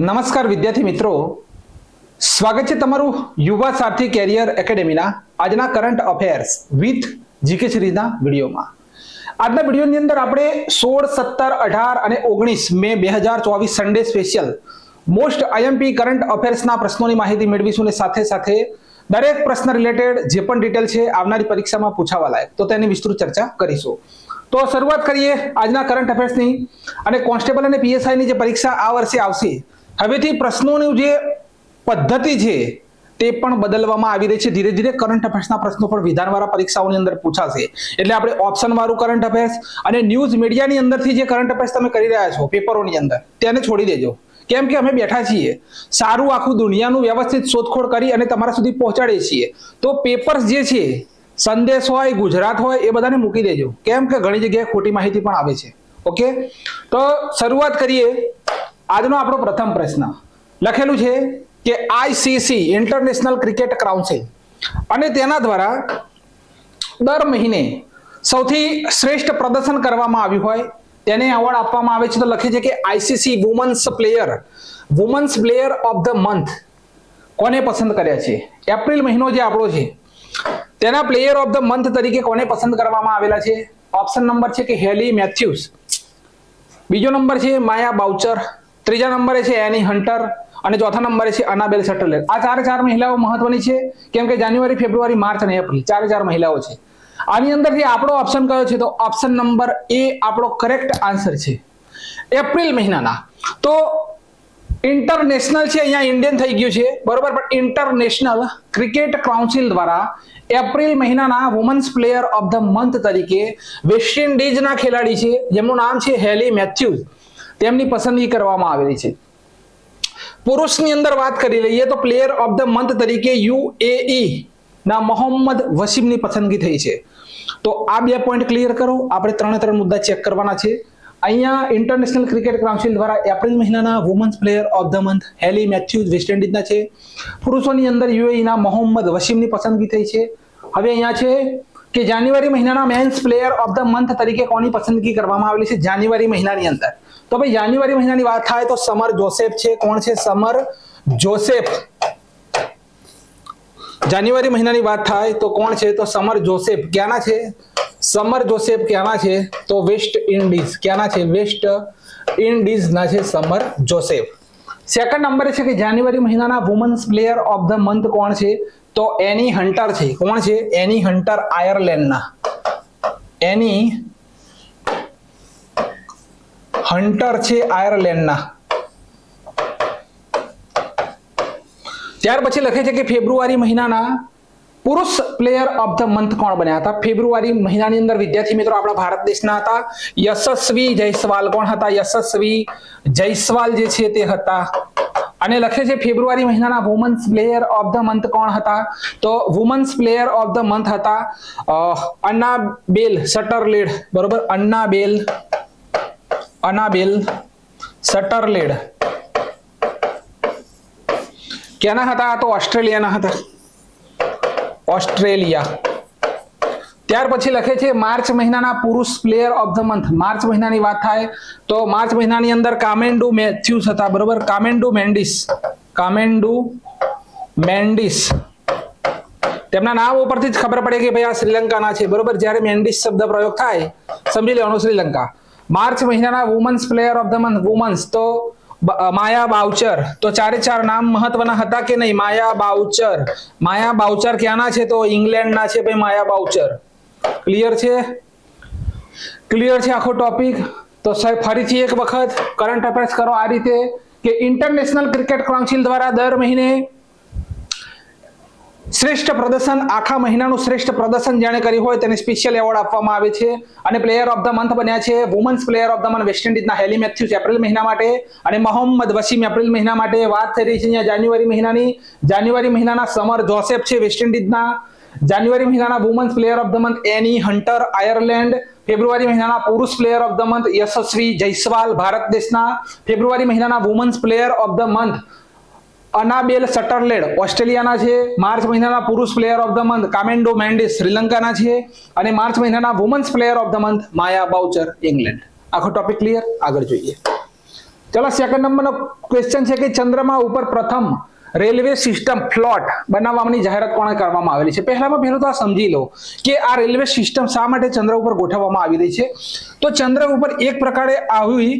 નમસ્કાર વિદ્યાર્થી મિત્રો, સ્વાગત છે તમારું યુવા સારથી કેરિયર એકેડેમીના આજના કરંટ અફેર્સ વિથ જીકે સિરીઝના વિડીયોમાં. આજના વિડીયોની અંદર આપણે 16, 17, 18 અને 19 May 2024 Sunday special most IMP current અફેર્સના પ્રશ્નોની માહિતી મેળવીશું અને સાથે સાથે દરેક પ્રશ્ન રિલેટેડ જે પણ ડિટેલ છે આવનારી પરીક્ષામાં પૂછાવા લાયક તો તેની વિસ્તૃત ચર્ચા કરીશું. તો શરૂઆત કરીએ આજના કરંટ અફેર્સની. અને કોન્સ્ટેબલ અને પીએસઆઈની જે પરીક્ષા આ વર્ષે આવશે, હવેથી પ્રશ્નોની જે પદ્ધતિ છે તે પણ બદલવામાં આવી રહી છે. ધીરે ધીરે કરંટ અફેર્સના પ્રશ્નો પણ વિધાનવાળા પરીક્ષાઓની અંદર પૂછાશે. એટલે આપણે ઓપ્શન વાળું કરંટ અફેર્સ અને ન્યૂઝ મીડિયાની અંદરથી જે કરંટ અફેર્સ તમે કરી રહ્યા છો પેપરોની અંદર, તેને છોડી દેજો. કેમ કે અમે બેઠા છીએ, સારું આખું દુનિયાનું વ્યવસ્થિત શોધખોળ કરી અને તમારા સુધી પહોંચાડીએ છીએ. તો પેપર્સ જે છે, સંદેશ હોય, ગુજરાત હોય, એ બધાને મૂકી દેજો. કેમ કે ઘણી જગ્યાએ ખોટી માહિતી પણ આવે છે. ઓકે, તો શરૂઆત કરીએ. આજનો આપણો પ્રથમ પ્રશ્ન લખેલું છે કે આઈસીસી ઇન્ટરનેશનલ ક્રિકેટ કાઉન્સિલ અને તેના દ્વારા દર મહિને સૌથી શ્રેષ્ઠ પ્રદર્શન કરવામાં આવ્યું હોય તેને એવોર્ડ આપવામાં આવે છે. તો લખે છે કે ICC women's player of the month કોને પસંદ કર્યા છે? એપ્રિલ મહિનો જે આપણો છે તેના પ્લેયર ઓફ ધ મંથ તરીકે કોને પસંદ કરવામાં આવેલા છે? ઓપ્શન નંબર છે કે હેલી મેથ્યુઝ, બીજો નંબર છે માયા બાઉચર, ત્રીજા નંબરે છે એની હન્ટર અને ચોથા નંબરે છે અનાબેલ સટરલેન્ડ. આ ચાર મહિલાઓ મહત્વની છે કેમ કે જાન્યુઆરી, ફેબ્રુઆરી, માર્ચ અને એપ્રિલ ચાર મહિલાઓ છે. આની અંદરથી આપણો ઓપ્શન કયો છે? તો ઓપ્શન નંબર એ આપણો કરેક્ટ આન્સર છે. એપ્રિલ મહિનાના તો ઇન્ટરનેશનલ છે, અહીંયા ઇન્ડિયન થઈ ગયું છે બરોબર, પણ ઇન્ટરનેશનલ ક્રિકેટ કાઉન્સિલ દ્વારા એપ્રિલ મહિનાના women's player of the month તરીકે વેસ્ટ ઇન્ડિઝના ખેલાડી છે જેમનું નામ છે હેલી મેથ્યુઝ, તેમની પસંદગી કરવામાં આવેલી છે. પુરુષની અંદર વાત કરી લઈએ તો પ્લેયર ઓફ ધ મંથ તરીકે યુએઈ ના મોહમ્મદ વસીમની પસંદગી થઈ છે. તો આ 2 પોઈન્ટ ક્લિયર કરો. આપણે 3 મુદ્દા ચેક કરવાના છે. અહીંયા ઇન્ટરનેશનલ ક્રિકેટ કાઉન્સિલ દ્વારા એપ્રિલ મહિનાના women's player of the month Hayley Matthews West ઇન્ડિઝના છે. પુરુષોની અંદર યુએઈ ના મોહમ્મદ વસીમની પસંદગી થઈ છે. હવે અહીંયા છે કે જાન્યુઆરી મહિનાના men's player of the month તરીકે કોની પસંદગી કરવામાં આવેલી છે જાન્યુઆરી મહિનાની અંદર? તો ભાઈ જાન્યુઆરી મહિનાની વાત થાય તો સમર જોસેફ છે. કોણ છે? Summer Joseph. જાન્યુઆરી મહિનાની વાત થાય તો કોણ છે? તો સમર જોસેફ. ક્યાંના છે? સમર જોસેફ ક્યાંના છે? તો વેસ્ટ ઇન્ડિઝ. ક્યાંના છે? વેસ્ટ ઇન્ડિઝના છે સમર જોસેફ. સેકન્ડ નંબરે છે કે જાન્યુઆરી મહિનાના women's player of the month કોણ છે? તો એની હન્ટર છે. કોણ છે? એની હન્ટર, આયર્લેન્ડના. એની હન્ટર છે આયર્લેન્ડના. ત્યાર પછી લખે છે કે ફેબ્રુઆરી મહિનાના પુરુષ પ્લેયર ઓફ ધ મંથ કોણ બન્યા હતા? ફેબ્રુઆરી મહિનાની અંદર વિદ્યાર્થી મિત્રો આપણા ભારત દેશના હતા યશસ્વી જયસ્વાલ. કોણ હતા? યશસ્વી જયસ્વાલ જે છે તે હતા. અને લખે છે ફેબ્રુઆરી મહિનાના women's player of the month કોણ હતા? તો women's player of the month હતા અનાબેલ સટરલેન્ડ. બરોબર, અનાબેલ સટરલેન્ડ. ક્યાંના હતા? તો ઓસ્ટ્રેલિયાના હતા, ઓસ્ટ્રેલિયા. ત્યાર પછી લખે છે માર્ચ મહિનાના પુરુષ player of the month. March મહિનાની વાત થાય તો માર્ચ મહિનાની અંદર કામેન્ડુ મેથ્યુઝ હતા. બરોબર, કામેન્ડુ મેન્ડિસ. તેમના નામ ઉપરથી જ ખબર પડે કે ભાઈ આ શ્રીલંકાના છે. બરોબર, જ્યારે મેન્ડિસ શબ્દ પ્રયોગ થાય સમજી લેવાનું શ્રીલંકા. માર્ચ મહિનાના women's player of the month women's તો માયા બાઉચર. તો 4 નામ મહત્વના હતા કે નહીં? માયા બાઉચર ક્યાંના છે? તો ઇંગ્લેન્ડના છે ભાઈ માયા બાઉચર. ક્લિયર છે? ક્લિયર છે આખો ટોપિક? તો સાહેબ ફરીથી એક વખત કરંટ અફેર્સ કરો આ રીતે કે ઇન્ટરનેશનલ ક્રિકેટ કાઉન્સિલ દ્વારા દર મહિને શ્રેષ્ઠ પ્રદર્શન, આખા મહિનાનું શ્રેષ્ઠ પ્રદર્શન જેણે કર્યું હોય તેને સ્પેશિયલ એવોર્ડ આપવામાં આવે છે. અને પ્લેયર ઓફ ધ મંથ બન્યા છે women's player of the month West ઇન્ડિઝના હેલી મેથ્યુઝ એપ્રિલ મહિના માટે અને મોહમ્મદ વસીમ એપ્રિલ મહિના માટે. વાત થઈ રહી છે અહીંયા જાન્યુઆરી મહિનાની. જાન્યુઆરી મહિનાના સમર જોસેફ છે વેસ્ટ ઇન્ડિઝના. જાન્યુઆરી મહિનાના women's player of the month Amy Hunter, Ireland. February મહિનાના પુરુષ player of the month Yashasvi Jaiswal, Bharat દેશના. ફેબ્રુઆરી મહિનાના women's player of the month Annabel Sutherland, ઓસ્ટ્રેલિયાના છે. માર્ચ મહિનાના પુરુષ player of the month Kamindu Mendis, શ્રીલંકાના છે. અને માર્ચ મહિનાના women's player of the month Maia Bouchier, England. આખો ટોપિક ક્લિયર? આગળ જોઈએ. ચલો સેકન્ડ નંબરનો ક્વેશ્ચન છે કે ચંદ્રમા ઉપર પ્રથમ રેલવે સિસ્ટમ ફ્લોટ બનાવવાની જાહેરાત કોણે કરવામાં આવેલી છે? પહેલું તો આ સમજી લો કે આ રેલવે સિસ્ટમ શા માટે ચંદ્ર ઉપર ગોઠવવામાં આવી રહી છે. તો ચંદ્ર ઉપર એક પ્રકારે આવી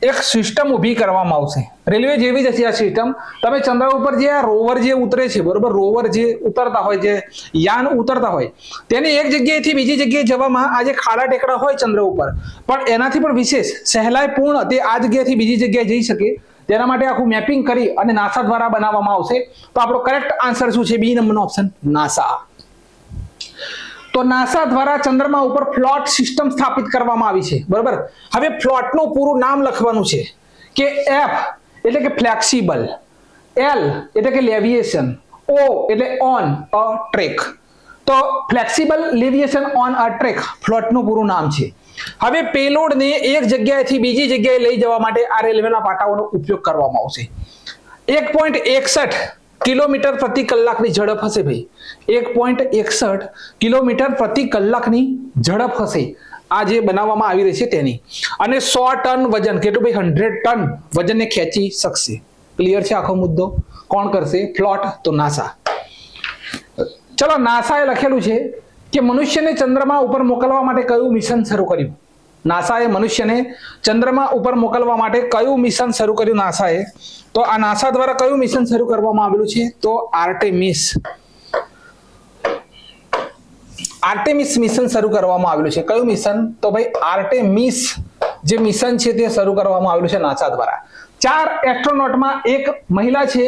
એક સિસ્ટમ ઊભી કરવામાં આવશે, રેલવે જેવી જ હશે આ સિસ્ટમ. તમે ચંદ્ર ઉપર જે આ રોવર જે ઉતરે છે, બરોબર, રોવર જે ઉતરતા હોય, જે યાન ઉતરતા હોય, તેને એક જગ્યાએથી બીજી જગ્યાએ જવામાં આ જે ખાડા ટેકડા હોય ચંદ્ર ઉપર, પણ એનાથી પણ વિશેષ સહેલાઈપૂર્ણ તે આ જગ્યાએથી બીજી જગ્યાએ જઈ શકે, તેના માટે આખું મેપિંગ કરી અને નાસા દ્વારા બનાવવામાં આવશે. તો આપણો કરેક્ટ આન્સર શું છે? બી નંબરનો ઓપ્શન, નાસા. તો નાસા દ્વારા ચંદ્રમા ઉપર ફ્લોટ સિસ્ટમ સ્થાપિત કરવામાં આવી છે, બરોબર. હવે ફ્લોટનું પૂરું નામ લખવાનું છે કે એફ એટલે કે ફ્લેક્સિબલ, એલ એટલે કે લેવિએશન, ઓ એટલે ઓન અ ટ્રેક. તો ફ્લેક્સિબલ લેવિએશન ઓન અ ટ્રેક ફ્લોટનું પૂરું નામ છે. હવે પેલોડને એક જગ્યાએથી બીજી જગ્યાએ લઈ જવા માટે આ રેલવેના પાટાઓનો ઉપયોગ કરવામાં આવશે. 1.61 કિલોમીટર પ્રતિ કલાકની ઝડપ હશે ભાઈ, 1.61 કિલોમીટર પ્રતિ કલાકની ઝડપ હશે આ જે બનાવવામાં આવી રહી છે તેની. અને 100 ટન વજન, કેટલું ભાઈ? 100 ટન વજનને ખેંચી શકશે. ક્લિયર છે આખો મુદ્દો? કોણ કરશે? ફ્લોટ, તો નાસા. ચલો, નાસાએ લખેલું છે કે મનુષ્યને ચંદ્રમા ઉપર મોકલવા માટે કયું મિશન શરૂ કર્યું? નાસાએ મનુષ્યને ચંદ્રમા ઉપર મોકલવા માટે કયું મિશન શરૂ કર્યું નાસાએ? તો આ નાસા દ્વારા કયું મિશન શરૂ કરવામાં આવેલું છે? તો આર્ટેમિસ મિશન શરૂ કરવામાં આવેલું છે. કયું મિશન? તો ભાઈ આર્ટેમિસ જે મિશન છે તે શરૂ કરવામાં આવેલું છે નાસા દ્વારા. 4 એસ્ટ્રોનોટમાં એક મહિલા છે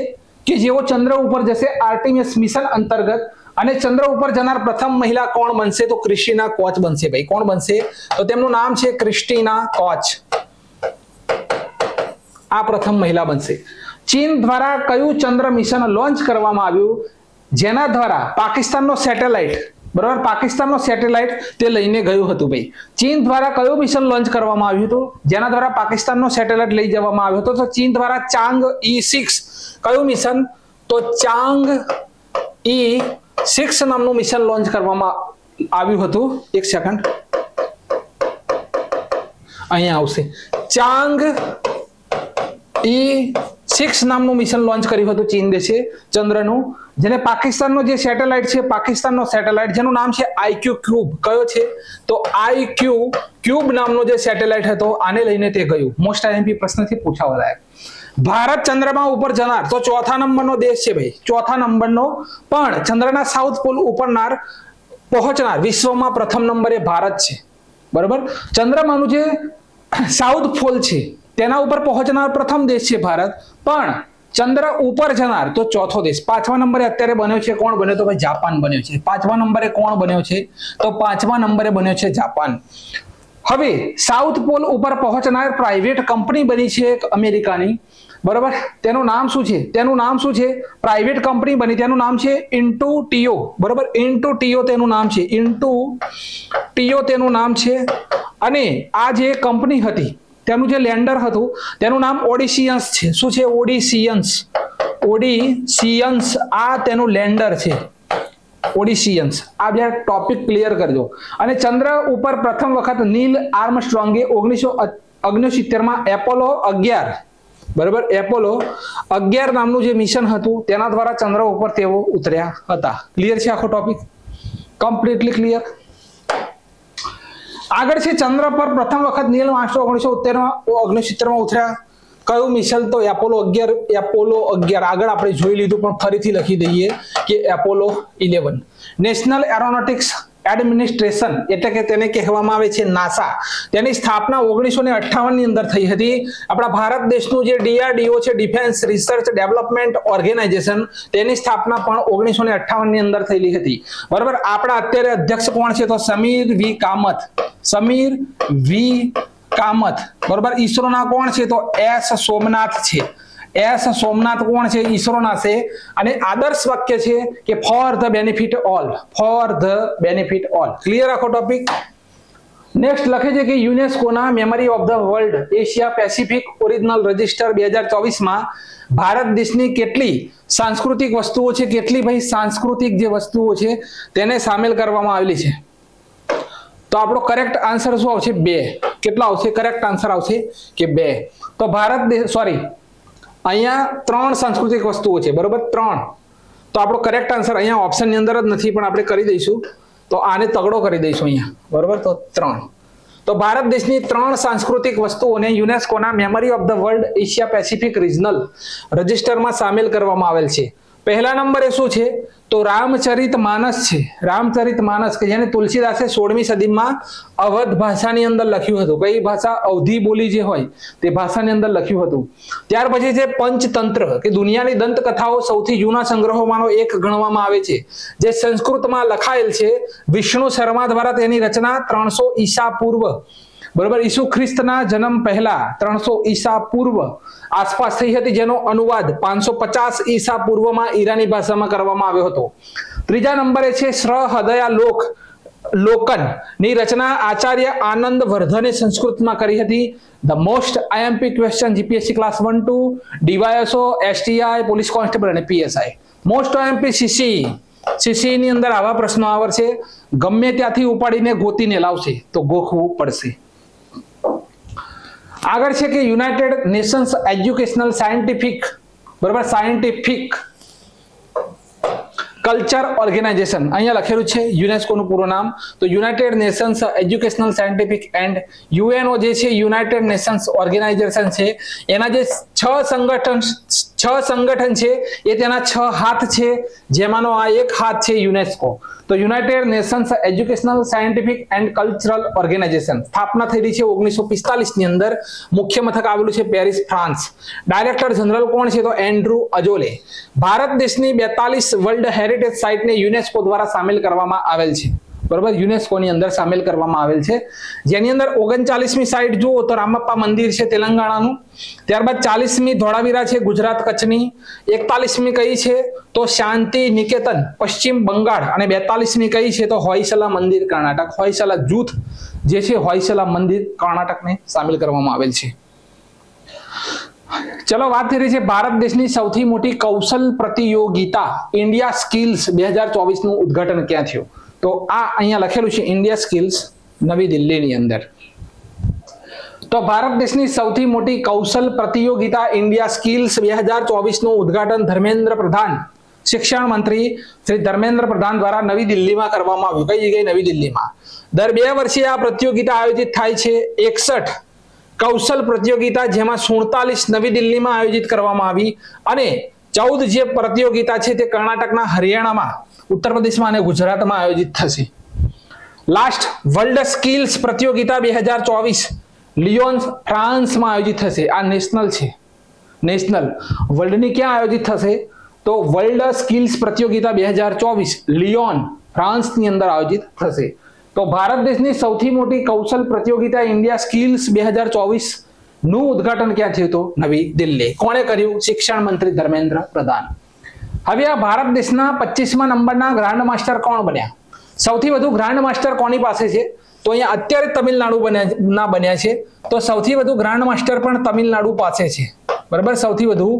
કે જેઓ ચંદ્ર ઉપર જશે આર્ટેમિસ મિશન અંતર્ગત. અને ચંદ્ર ઉપર જનાર પ્રથમ મહિલા કોણ બનશે? તો ક્રિસ્ટીના કોચ બનશે ભાઈ. કોણ બનશે? તો તેમનું નામ છે ક્રિસ્ટીના કોચ. આ પ્રથમ મહિલા બનશે. ચીન દ્વારા કયું ચંદ્ર મિશન લોન્ચ કરવામાં આવ્યું જેના દ્વારા પાકિસ્તાનનો સેટેલાઇટ, બરાબર, પાકિસ્તાનનો સેટેલાઇટ તે લઈને ગયું હતું ભાઈ. ચીન દ્વારા કયું મિશન લોન્ચ કરવામાં આવ્યું હતું જેના દ્વારા પાકિસ્તાનનો સેટેલાઇટ લઈ જવામાં આવ્યો હતો? તો ચીન દ્વારા ચાંગઈ-6 કયું મિશન? તો ચાંગઈ-6 નામનું મિશન લોન્ચ કરવામાં આવ્યું હતું. એક સેકન્ડ, અહીંયા આવશે. ચાંગઈ-6 નામનું મિશન લોન્ચ કર્યું હતું ચીન દેશે ચંદ્રનું, જેને પાકિસ્તાનનો જે સેટેલાઇટ છે, પાકિસ્તાનનો સેટેલાઇટ જેનું નામ છે આઈક્યુ ક્યુબ. કયો છે? તો આઈક્યુ ક્યુબ નામનો જે સેટેલાઇટ હતો આને લઈને તે ગયું. મોસ્ટ આઈએમપી પ્રશ્નથી પૂછાવા લાયક. ભારત ચંદ્રમા ઉપર જનાર તો ચોથા નંબરનો દેશ છે ભાઈ, ચોથા નંબરનો. પણ ચંદ્રના સાઉથ પોલ ઉપરનાર પહોંચનાર વિશ્વમાં પ્રથમ નંબરે ભારત છે, બરાબર. ચંદ્રમાનું જે સાઉથ પોલ છે તેના ઉપર પહોંચનાર પ્રથમ દેશ છે ભારત, પણ ચંદ્ર ઉપર જનાર તો ચોથો દેશ. 5મા નંબરે અત્યારે બન્યો છે, કોણ બન્યો? તો ભાઈ જાપાન બન્યો છે. 5મા નંબરે કોણ બન્યો છે? તો 5મા નંબરે બન્યો છે જાપાન. હવે સાઉથ પોલ ઉપર પહોંચનાર પ્રાઇવેટ કંપની બની છે એક અમેરિકાની, બરાબર. તેનું નામ શું છે? પ્રાઇવેટ કંપની બની, તેનું નામ છે ઇન્ટુટીઓ, બરાબર. ઇન્ટુટીઓ તેનું નામ છે, ઇન્ટુટીઓ તેનું નામ છે. અને આ જે કંપની હતી તેનું જે લેન્ડર હતું તેનું નામ ઓડિસિયન્સ છે. શું છે? ઓડિસિયન્સ આ તેનું લેન્ડર છે, ઓડિસિયન્સ. આ બે ટોપિક ક્લિયર કરજો. અને ચંદ્ર ઉપર પ્રથમ વખત નીલ આર્મસ્ટ્રોંગે 1969માં એપોલો 11, બરાબર, એપોલો 11 નામનું જે મિશન હતું તેના દ્વારા ચંદ્ર ઉપર તેઓ ઉતર્યા હતા. ક્લિયર છે આખો ટોપિક? Completely clear. આગળ છે ચંદ્ર પર પ્રથમ વખત નીલ આર્મસ્ટ્રોંગ 1969માં ઉતર્યા. કયું મિશન? તો એપોલો 11. આગળ આપણે જોઈ લીધું પણ ફરીથી લખી દઈએ કે એપોલો 11. નેશનલ એરોનોટિક્સ એડમિનિસ્ટ્રેશન એટલે કે તેને કહેવામાં આવે છે નાસા. તેની સ્થાપના 1958 ની અંદર થઈ હતી. આપણા ભારત દેશનું જે DRDO છે, ડિફેન્સ રિસર્ચ ડેવલપમેન્ટ ઓર્ગેનાઇઝેશન, તેની સ્થાપના પણ 1958 ની અંદર થયેલી હતી, બરાબર. આપણા અત્યારે અધ્યક્ષ કોણ છે? તો સમીર વી કામત, બરાબર. ઈસરોના કોણ છે? તો એસ સોમનાથ છે. એસ સોમનાથ કોણ છે? ઈસરોના છે. અને આદર્શ વાક્ય છે કે for the benefit all. Clear આખો ટોપિક? નેક્સ્ટ લખે છે કે યુનેસ્કોના memory of the world Asia Pacific original register 2024માં ભારત દેશની કેટલી સાંસ્કૃતિક વસ્તુઓ છે, કેટલી ભાઈ સાંસ્કૃતિક જે વસ્તુઓ છે તેને સામેલ કરવામાં આવેલી છે? તો આપણો કરેક્ટ આન્સર શું આવશે? 2. કેટલો આવશે? કરેક્ટ આન્સર આવશે કે 2. તો ભારત દેશ, સોરી, અહીંયા 3 સાંસ્કૃતિક વસ્તુઓ છે, બરોબર? 3. તો આપણો કરેક્ટ આન્સર અહીંયા ઓપ્શનની અંદર જ નથી, પણ આપણે કરી દઈશું. તો આને તગડો કરી દઈશું અહીંયા, બરોબર? તો 3. તો ભારત દેશની 3 સાંસ્કૃતિક વસ્તુઓને યુનેસ્કોના memory of the world Asia Pacific regional રજિસ્ટરમાં સામેલ કરવામાં આવેલ છે. પહેલા નંબરે શું છે? તો રામચરિત માનસ છે. રામચરિત માનસ કે જેને તુલસીદાસે 16મી સદીમાં અવધ ભાષાની અંદર લખ્યું હતું. કઈ ભાષા? અવધી બોલી જે હોય તે ભાષાની અંદર લખ્યું હતું. ત્યાર પછી છે પંચતંત્ર, કે દુનિયાની દંતકથાઓ સૌથી જૂના સંગ્રહોમાંનો એક ગણવામાં આવે છે, જે સંસ્કૃતમાં લખાયેલ છે. વિષ્ણુ શર્મા દ્વારા તેની રચના 300 ઈસા પૂર્વ, બરોબર, ઈસુ ખ્રિસ્તના જન્મ પહેલા 300 ઈસા પૂર્વ આસપાસ થઈ હતી, જેનો અનુવાદ 550 ઈસા પૂર્વમાં ઈરાની ભાષામાં કરવામાં આવ્યો હતો. ત્રીજા નંબરે છે શ્રહદયા લોકન ની રચના આચાર્ય આનંદ વર્ધને સંસ્કૃતમાં કરી હતી. The most IMP question GPSC class 1-2, DYSO, STI, police constable અને પીએસઆઈ. મોસ્ટ આઈએમપી સીસી ની અંદર આવા પ્રશ્નો આવશે. ગમે ત્યાંથી ઉપાડીને ગોતીને લાવશે તો ગોખવું પડશે. આગળ છે કે યુનાઇટેડ નેશન્સ એજ્યુકેશનલ સાયન્ટિફિક, બરાબર, સાયન્ટિફિક કલ્ચર ઓર્ગેનાઇઝેશન, અહીંયા લખેલું છે યુનેસ્કોનું પૂરું નામ. તો United Nations educational scientific and UNO જે છે યુનાઇટેડ નેશન્સ ઓર્ગેનાઇઝેશન છે, એના જે 6 સંગઠન છે એ તેના 6 હાથ છે, જેમાંનો આ એક હાથ છે યુનેસ્કો. તો United Nations educational scientific and Cultural Organization સ્થાપના થયેલી છે 1945 ની અંદર. મુખ્ય મથક આવેલું છે પેરિસ, ફ્રાન્સ. ડાયરેક્ટર જનરલ કોણ છે? તો એન્ડ્રુ અજોલે. ભારત દેશની 42 વર્લ્ડ હેરિટેજ સાઇટને યુનેસ્કો દ્વારા સામેલ કરવામાં આવેલ છે, બરોબર, યુનેસ્કોની અંદર સામેલ કરવામાં આવેલ છે, જેની અંદર 39મી સાઇટ જુઓ તો રામપ્પા મંદિર છે તેલંગાણાનું. ત્યારબાદ 40મી ધોળાવીરા છે ગુજરાત કચ્છની. 41મી કઈ છે? તો શાંતિ નિકેતન પશ્ચિમ બંગાળ. અને 42મી કઈ છે? તો હોયસલા મંદિર કર્ણાટક. હોયસલા જૂથ જે છે હોયસલા મંદિર કર્ણાટકને સામેલ કરવામાં આવેલ છે. ચલો વાત થઈ રહી છે ભારત દેશની સૌથી મોટી કૌશલ પ્રતિયોગિતા ઇન્ડિયા સ્કિલ્સ 2024 નું ઉદ્ઘાટન ક્યાં થયું? તો આ અહીંયા લખેલું છે ઇન્ડિયા સ્કિલ્સ નવી દિલ્હીની અંદર. તો ભારત દેશની સૌથી મોટી કૌશલ પ્રતિયોગિતા ઇન્ડિયા સ્કિલ્સ 2024 નું ઉદ્ઘાટન ધર્મેન્દ્ર પ્રધાન, શિક્ષણ મંત્રી શ્રી ધર્મેન્દ્ર પ્રધાન દ્વારા નવી દિલ્હીમાં કરવામાં આવ્યું. કઈ જગ્યાએ? નવી દિલ્હીમાં. દર 2 વર્ષે આ પ્રતિયોગિતા આયોજિત થાય છે. 61 કૌશલ પ્રતિયોગિતા, જેમાં 47 નવી દિલ્હીમાં આયોજિત કરવામાં આવી અને 14 જે પ્રતિયોગિતા છે તે કર્ણાટકના, હરિયાણામાં, ઉત્તર પ્રદેશમાં અને ગુજરાતમાં આયોજિત થશે. લાસ્ટ વર્લ્ડ સ્કિલ્સ પ્રતિયોગિતા 2024 લિયોન, ફ્રાન્સમાં આયોજિત થશે. આ નેશનલ છે, નેશનલ. વર્લ્ડની ક્યાં આયોજિત થશે? તો વર્લ્ડ સ્કિલ્સ પ્રતિયોગિતા 2024 લિયોન, ફ્રાન્સની અંદર આયોજિત થશે. તો ભારત દેશની સૌથી મોટી કૌશલ પ્રતિયોગિતા ઇન્ડિયા સ્કિલ્સ 2024 નું ઉદ્ઘાટન ક્યાં થયું? તો નવી દિલ્હી. કોણે કર્યું? શિક્ષણ મંત્રી ધર્મેન્દ્ર પ્રધાન. હવે આ ભારત દેશના 25મા નંબરના ગ્રાન્ડ માસ્ટર કોણ બન્યા? સૌથી વધુ ગ્રાન્ડ માસ્ટર કોની પાસે છે? તો અહીંયા અત્યારે તમિલનાડુ બન્યા છે. તો સૌથી વધુ ગ્રાન્ડ માસ્ટર પણ તમિલનાડુ પાસે છે, બરાબર. સૌથી વધુ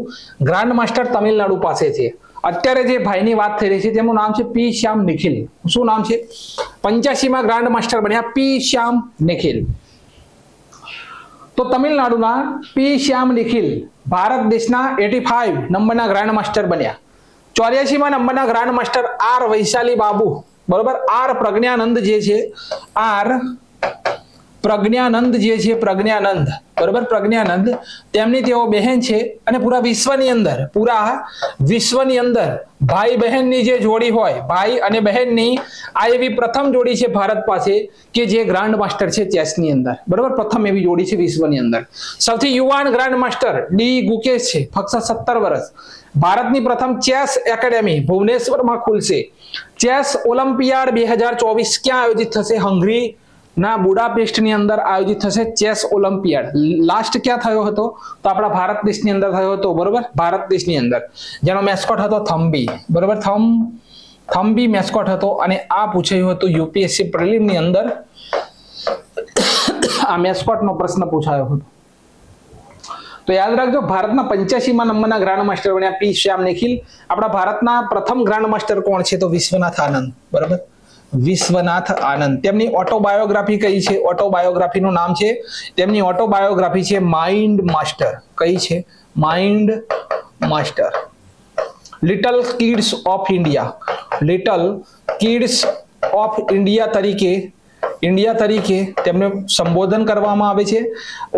ગ્રાન્ડ માસ્ટર તમિલનાડુ પાસે છે. અત્યારે જે ભાઈની વાત થઈ રહી છે તેમનું નામ છે પી શ્યામ નિખિલ. શું નામ છે? 85મા ગ્રાન્ડ માસ્ટર બન્યા પી શ્યામ નિખિલ. તો તમિલનાડુના પી શ્યામ નિખિલ ભારત દેશના 85 નંબરના ગ્રાન્ડ માસ્ટર બન્યા. 84મા નંબરના grand master R Vaishali Babu, બરોબર. આર પ્રજ્ઞાનંદ જે છે, આર પ્રજ્ઞાનંદ જે છે, પ્રજ્ઞાનંદ, બરોબર, પ્રજ્ઞાનંદ, તેમની તેઓ બહેન છે. અને પૂરા વિશ્વની અંદર ભાઈ બહેનની જે જોડી હોય, ભાઈ અને બહેનની, આ એવી પ્રથમ જોડી છે ભારત પાસે કે જે ગ્રાન્ડ માસ્ટર છે ચેસની અંદર, બરોબર. પ્રથમ એવી જોડી છે વિશ્વની અંદર. સૌથી યુવાન ગ્રાન્ડ માસ્ટર ડી ગુકેશ છે, ફક્ત 17 વર્ષ. ભારતની પ્રથમ ચેસ એકેડેમી ભુવનેશ્વરમાં ખુલશે. ચેસ ઓલિમ્પિયાડ 2024 ક્યાં આયોજિત થશે? હંગરી ના બુડાપેસ્ટની અંદર આયોજિત થશે ચેસ ઓલિમ્પિયાડ. લાસ્ટ ક્યાં થયો હતો? તો આપણા ભારત દેશની અંદર થયો હતો, બરોબર. ભારત દેશની અંદર, જેનો મેસ્કોટ હતો થમ્બી, બરોબર. થમ્બી મેસ્કોટ હતો. અને આ પૂછાયું હતું યુપીએસસી પ્રિલિમની અંદર. આ મેસ્કોટનો પ્રશ્ન પૂછાયો હતો. તો યાદ રાખજો, ભારતના 85મા નંબરના ગ્રાન્ડ માસ્ટર બન્યા પી શ્યામ નિખિલ. આપણા ભારતના પ્રથમ ગ્રાન્ડ માસ્ટર કોણ છે? તો વિશ્વનાથ આનંદ, બરાબર. વિશ્વનાથ આનંદ. તેમની ઓટોબાયોગ્રાફી કઈ છે? ઓટોબાયોગ્રાફીનું નામ છે, તેમની ઓટોબાયોગ્રાફી છે માઇન્ડ માસ્ટર. કઈ છે? Mind master. Little kids of India, little kids of India તરીકે તેમને સંબોધન કરવામાં આવે છે.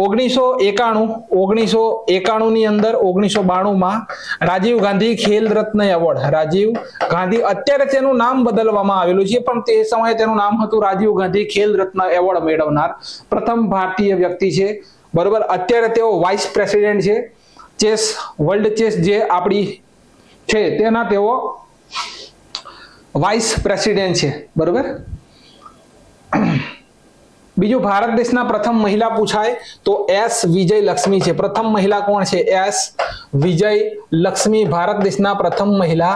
1991 ની અંદર 1992 રાજીવ ગાંધી ખેલ રત્ન એવોર્ડ, રાજીવ ગાંધી, અત્યારે તેનું નામ બદલવામાં આવેલું છે પણ તે સમયે તેનું નામ હતું રાજીવ ગાંધી ખેલ રત્ન એવોર્ડ મેળવનાર પ્રથમ ભારતીય વ્યક્તિ છે. બરોબર. અત્યારે તેઓ વાઇસ પ્રેસિડેન્ટ છે. ચેસ, વર્લ્ડ ચેસ જે આપણી છે તેના તેઓ વાઇસ પ્રેસિડેન્ટ છે. બરોબર. બીજું, ભારત દેશના પ્રથમ મહિલા પૂછાય તો એસ વિજય લક્ષ્મી છે. પ્રથમ મહિલા કોણ છે? એસ વિજય લક્ષ્મી ભારત દેશના પ્રથમ મહિલા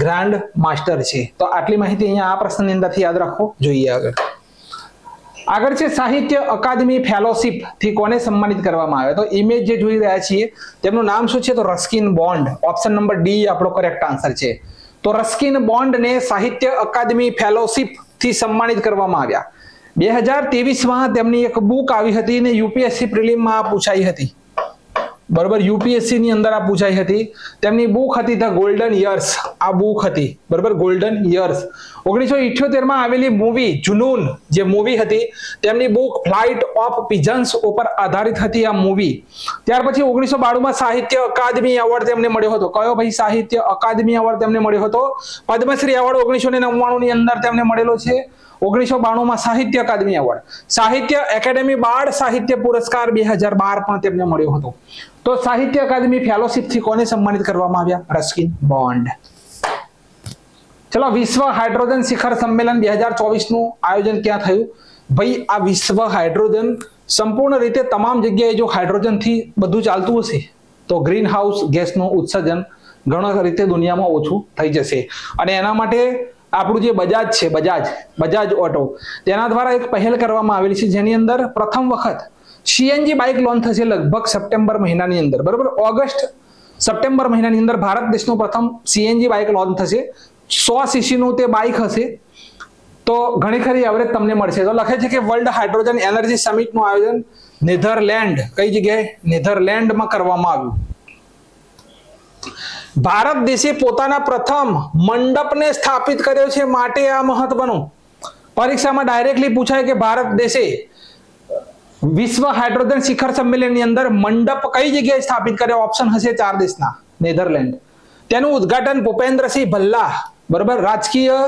ગ્રાન્ડ માસ્ટર છે. તો આટલી માહિતી અહીંયા આ પ્રશ્નની અંદરથી યાદ રાખો. જોઈએ આગળ છે સાહિત્ય અકાદમી ફેલોશિપ થી કોને સન્માનિત કરવામાં આવે? તો ઇમેજ જે જોઈ રહ્યા છીએ તેમનું નામ શું છે? તો Ruskin bond. Option number D આપણો કરેક્ટ આન્સર છે. તો રસ્કિન બોન્ડને સાહિત્ય અકાદમી ફેલોશિપ થી સન્માનિત કરવામાં આવ્યા. 2023 તેમની એક બુક આવી હતી ને યુપીએસસી પ્રિલિમમાં પૂછાઈ હતી. બરોબર. યુપીએસસી ની અંદર આ પૂછાઈ હતી. તેમની બુક હતી ધ ગોલ્ડન યર્સ. આ બુક હતી. બરોબર. Golden years. 1978 આવેલી મૂવી જુનૂન જે મૂવી હતી તેમની બુક ફ્લાઇટ ઓફ પિજન્સ ઉપર આધારિત હતી આ મૂવી. ત્યાર પછી 1992 સાહિત્ય અકાદમી એવોર્ડ તેમને મળ્યો હતો. કયો ભાઈ? સાહિત્ય અકાદમી એવોર્ડ તેમને મળ્યો હતો. પદ્મશ્રી એવોર્ડ 1999 ની અંદર તેમને મળેલો છે. 1992 સાહિત્ય અકાદમી એવોર્ડ. સાહિત્ય એકેડેમી બાળ સાહિત્ય પુરસ્કાર 2012 પણ તેમને મળ્યો હતો. તો સાહિત્ય અકાદમી ફેલોશિપ થી કોને સન્માનિત કરવામાં આવ્યા? Ruskin bond. ચલો, વિશ્વ હાઇડ્રોજન શિખર સંમેલન 2024 નું આયોજન ક્યાં થયું? ભાઈ, આ વિશ્વ હાઇડ્રોજન સંપૂર્ણ રીતે તમામ જગ્યાએ જો હાઇડ્રોજન થી બધું ચાલતું હશે તો ગ્રીન હાઉસ ગેસનું ઉત્સર્જન ઘણા રીતે દુનિયામાં ઓછું થઈ જશે. અને એના માટે આપણું જે બજાજ છે, બજાજ ઓટો, તેના દ્વારા એક પહેલ કરવામાં આવેલી છે જેની અંદર પ્રથમ વખત સીએનજી બાઇક લોન્ચ થશે લગભગ સપ્ટેમ્બર મહિનાની અંદર. બરોબર. સપ્ટેમ્બર મહિનાની અંદર ભારત દેશનું પ્રથમ સીએનજી બાઇક લોન્ચ થશે. 100 સીસીનું તે બાઇક હશે. તો ઘણી ખરી એવરેજ તમને મળશે. તો લખે છે કે વર્લ્ડ હાઇડ્રોજન એનર્જી સમિટનું આયોજન નેધરલેન્ડ, કઈ જગ્યાએ? નેધરલેન્ડમાં કરવામાં આવ્યું. ભારત દેશે પોતાના પ્રથમ મંડપને સ્થાપિત કર્યો છે માટે આ મહત્વનું. પરીક્ષામાં ડાયરેક્ટલી પૂછાય કે ભારત દેશે વિશ્વ હાઇડ્રોજન શિખર સંમેલનની અંદર મંડપ કઈ જગ્યાએ સ્થાપિત કર્યો? ઓપ્શન હશે 4 દેશના. નેધરલેન્ડ. તેનું ઉદ્ઘાટન ભૂપેન્દ્રસિંહ ભલ્લા, બરોબર, રાજકીય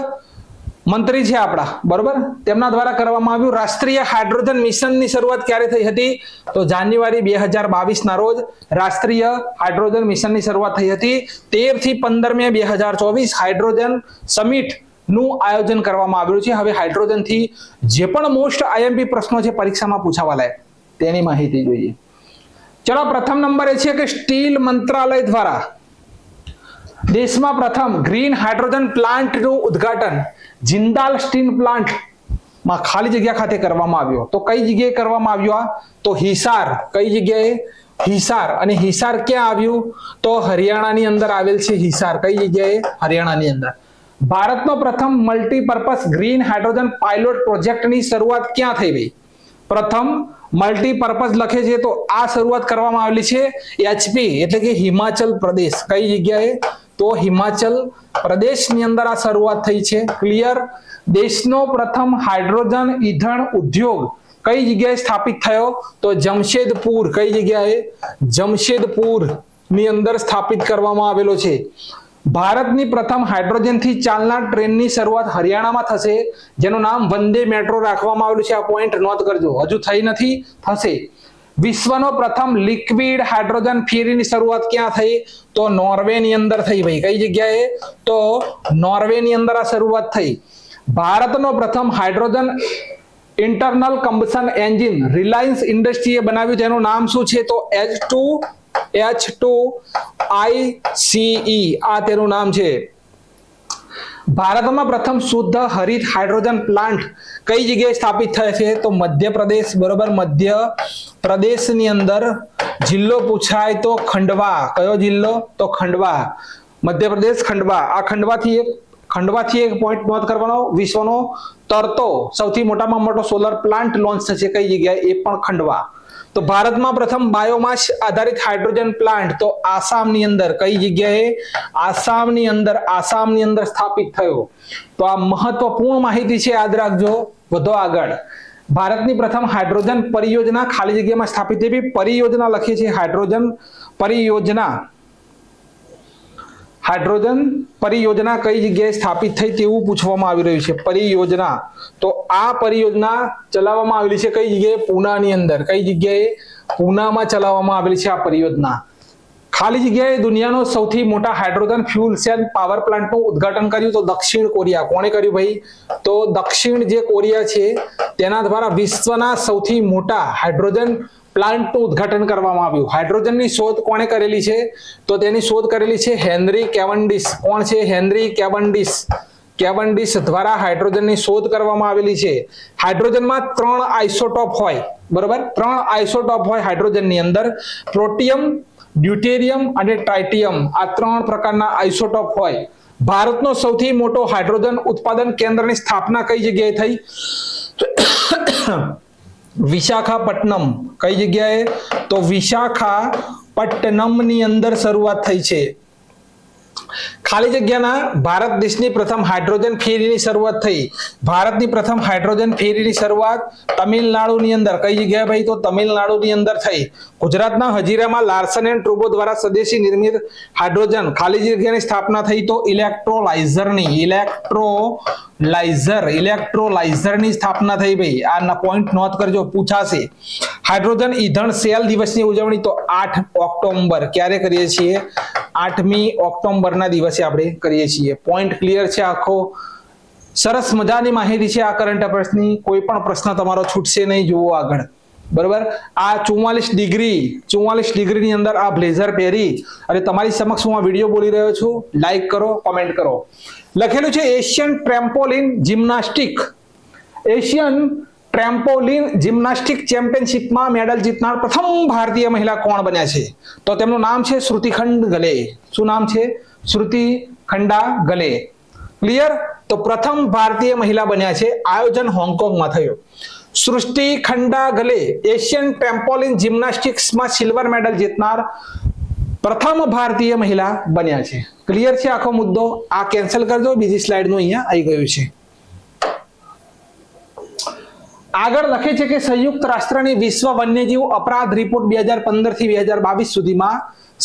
મંત્રી છે આપણા, બરોબર, તેમના દ્વારા કરવામાં આવ્યું. રાષ્ટ્રીય હાઇડ્રોજન મિશનની શરૂઆત ક્યારે થઈ હતી? તો જાન્યુઆરી 2022 ના રોજ રાષ્ટ્રીય હાઇડ્રોજન મિશનની શરૂઆત થઈ હતી. 13 થી 15 મે 2024 હાઇડ્રોજન સમિટ નું આયોજન કરવામાં આવ્યું છે. હવે હાઇડ્રોજન થી જે પણ મોસ્ટ આઈએમપી પ્રશ્નો છે પરીક્ષામાં પૂછાવા લાયક તેની માહિતી જોઈએ. ચલો, પ્રથમ નંબર એ છે કે સ્ટીલ મંત્રાલય દ્વારા દેશમાં પ્રથમ ગ્રીન હાઇડ્રોજન પ્લાન્ટનું ઉદ્ઘાટન જિંદાલ સ્ટીલ પ્લાન્ટ માં ખાલી જગ્યા ખાતે કરવામાં આવ્યો. તો કઈ જગ્યાએ કરવામાં આવ્યો? તો હિસાર. કઈ જગ્યાએ? હિસાર. અને હિસાર ક્યાં આવ્યું? તો હરિયાણાની અંદર આવેલ છે હિસાર. કઈ જગ્યાએ? હરિયાણાની અંદર. ભારતનો પ્રથમ મલ્ટીપર્પઝ ગ્રીન હાઇડ્રોજન પાયલોટ પ્રોજેક્ટની શરૂઆત ક્યાં થઈ ગઈ? પ્રથમ મલ્ટીપર્પઝ લખે છે તો આ શરૂઆત કરવામાં આવેલી છે એચપી એટલે કે હિમાચલ પ્રદેશ. કઈ જગ્યાએ? તો હિમાચલ પ્રદેશની અંદર આ શરૂઆત થઈ છે. ક્લિયર. દેશનો પ્રથમ હાઇડ્રોજન ઈંધણ ઉદ્યોગ કઈ જગ્યાએ સ્થાપિત થયો? તો જમશેદપુર. કઈ જગ્યાએ? જમશેદપુર ની અંદર સ્થાપિત કરવામાં આવેલો છે. ભારતની પ્રથમ હાઇડ્રોજનથી ચાલનાર ટ્રેનની શરૂઆત હરિયાણામાં થશે જેનું નામ વંદે મેટ્રો રાખવામાં આવેલું છે. આ પોઈન્ટ નોટ કરજો, હજુ થઈ નથી, થશે. વિશ્વનો પ્રથમ લિક્વિડ હાઇડ્રોજન ફેરીની શરૂઆત ક્યાં થઈ? તો નોર્વેની અંદર થઈ. ભાઈ, કઈ જગ્યાએ? તો નોર્વેની અંદર આ શરૂઆત થઈ. ભારતનો પ્રથમ hydrogen internal combustion engine Reliance ઇન્ડસ્ટ્રીએ બનાવ્યું, તેનું નામ શું છે? તો H2ICE આ તેનું નામ છે. ભારતમાં પ્રથમ શુદ્ધ હરિત હાઇડ્રોજન પ્લાન્ટ કઈ જગ્યાએ સ્થાપિત થયો છે? તો મધ્યપ્રદેશ. બરોબર. મધ્યપ્રદેશની અંદર. જિલ્લો પૂછાય તો ખંડવા. કયો જિલ્લો? તો ખંડવા. મધ્યપ્રદેશ ખંડવા. આ ખંડવાથી એક ખંડવાથી એક પોઈન્ટ નોંધ કરવાનો, વિશ્વનો તરતો સૌથી મોટામાં મોટો સોલર પ્લાન્ટ લોન્ચ થશે કઈ જગ્યાએ, એ પણ ખંડવા. તો ભારતમાં પ્રથમ બાયોમાસ આધારિત હાઇડ્રોજન પ્લાન્ટ તો આસામની અંદર, કઈ જગ્યાએ, આસામની અંદર સ્થાપિત થયો. તો આ મહત્વપૂર્ણ માહિતી છે, યાદ રાખજો. વધો આગળ. ભારતની પ્રથમ હાઇડ્રોજન પરિયોજના ખાલી જગ્યામાં સ્થાપિત થઈ. પરિયોજના લખીએ છીએ, હાઇડ્રોજન પરિયોજના કઈ જગ્યાએ સ્થાપિત થઈ તેવું પૂછવામાં આવી રહ્યું છે. પરિયોજના, તો આ પરિયોજના ચલાવવામાં આવેલી છે કઈ જગ્યાએ, પૂનાની અંદર. કઈ જગ્યાએ, પૂનામાં ચલાવવામાં આવેલી છે આ પરિયોજના. ખાલી જગ્યાએ દુનિયાનો સૌથી મોટા હાઇડ્રોજન ફ્યુલ સેલ પાવર પ્લાન્ટનું ઉદ્ઘાટન કર્યું તો દક્ષિણ કોરિયા. કોણે કર્યું ભાઈ? તો દક્ષિણ જે કોરિયા છે તેના દ્વારા વિશ્વના સૌથી મોટા હાઇડ્રોજન પ્લાન્ટનું ઉદ્ઘાટન કરવામાં આવ્યું. હાઇડ્રોજનની શોધ કોણે કરેલી છે? તો તેની શોધ કરેલી છે હેનરી કેવન્ડિશ. કોણ છે? હેનરી કેવન્ડિશ દ્વારા હાઇડ્રોજનની શોધ કરવામાં આવેલી છે. હાઇડ્રોજનમાં 3 આઇસોટોપ હોય, બરોબર? 3 આઇસોટોપ હોય હાઇડ્રોજનની અંદર. પ્લોટિયમ, ડ્યુટેરિયમ અને ટ્રાઇટિયમ, આ 3 પ્રકારના આઇસોટોપ હોય. ભારતનો સૌથી મોટો હાઇડ્રોજન ઉત્પાદન કેન્દ્રની સ્થાપના કઈ જગ્યાએ થઈ? વિશાખાપટ્ટનમ. કઈ જગ્યાએ? તો વિશાખાપટ્ટનમની અંદર શરૂઆત થઈ છે. ખાલી જગ્યાના ભારત દેશની પ્રથમ હાઇડ્રોજન ફેરીની શરૂઆત થઈ. ભારતની પ્રથમ હાઇડ્રોજન ફેરીની શરૂઆત તમિલનાડુની અંદર. કઈ જગ્યાએ ભાઈ? તો તમિલનાડુની અંદર થઈ. ગુજરાતના હજીરામાં લાર્સન એન્ડ ટુબ્રો દ્વારા સ્વદેશી નિર્મિત હાઇડ્રોજન ખાલી જગ્યાની સ્થાપના થઈ તો ઇલેક્ટ્રોલાઇઝરની સ્થાપના થઈ ભાઈ. આના પોઈન્ટ નોટ કરજો, પૂછાશે. હાઇડ્રોજન ઈંધણ સેલ દિવસની ઉજવણી તો 8 ઓક્ટોબર. ક્યારે કરીએ છીએ? 8મી ઓક્ટોબરના દિવસે આપણે કરીએ છીએ. પોઈન્ટ ક્લિયર છે આખો? સરસ મજાની માહિતી છે આ કરંટ અફેર્સની. કોઈ પણ પ્રશ્ન તમારો છૂટશે નહીં. જુઓ આગળ, બરોબર? આ 44 ડિગ્રીની અંદર આ બ્લેઝર પહેરી અને તમારી સમક્ષ હું આ વિડીયો બોલી રહ્યો છું. લાઈક કરો, કોમેન્ટ કરો. લખેલું છે એશિયન ટ્રેમ્પોલિન જિમ્નાસ્ટિક ચેમ્પિયનશિપમાં મેડલ જીતનાર પ્રથમ ભારતીય મહિલા કોણ બન્યા છે? તો તેમનું નામ છે શ્રુતિખંડ ગલે. શું નામ છે? શ્રુતિખંડા ગલે. ક્લિયર? તો પ્રથમ ભારતીય મહિલા બન્યા છે. આયોજન હોંગકોંગમાં થયો. શ્રુતિખંડા ગલે એશિયન ટ્રેમ્પોલિન જિમ્નાસ્ટિક્સમાં સિલ્વર મેડલ જીતનાર પ્રથમ ભારતીય મહિલા બન્યા છે. ક્લિયર છે આખો મુદ્દો? આ કેન્સલ કરજો, બીજી સ્લાઇડનું અહીંયા આવી ગયું છે. આગળ લખે છે કે સંયુક્ત રાષ્ટ્રની વિશ્વ વન્યજીવ અપરાધ રિપોર્ટ 2015 થી 2022 સુધીમાં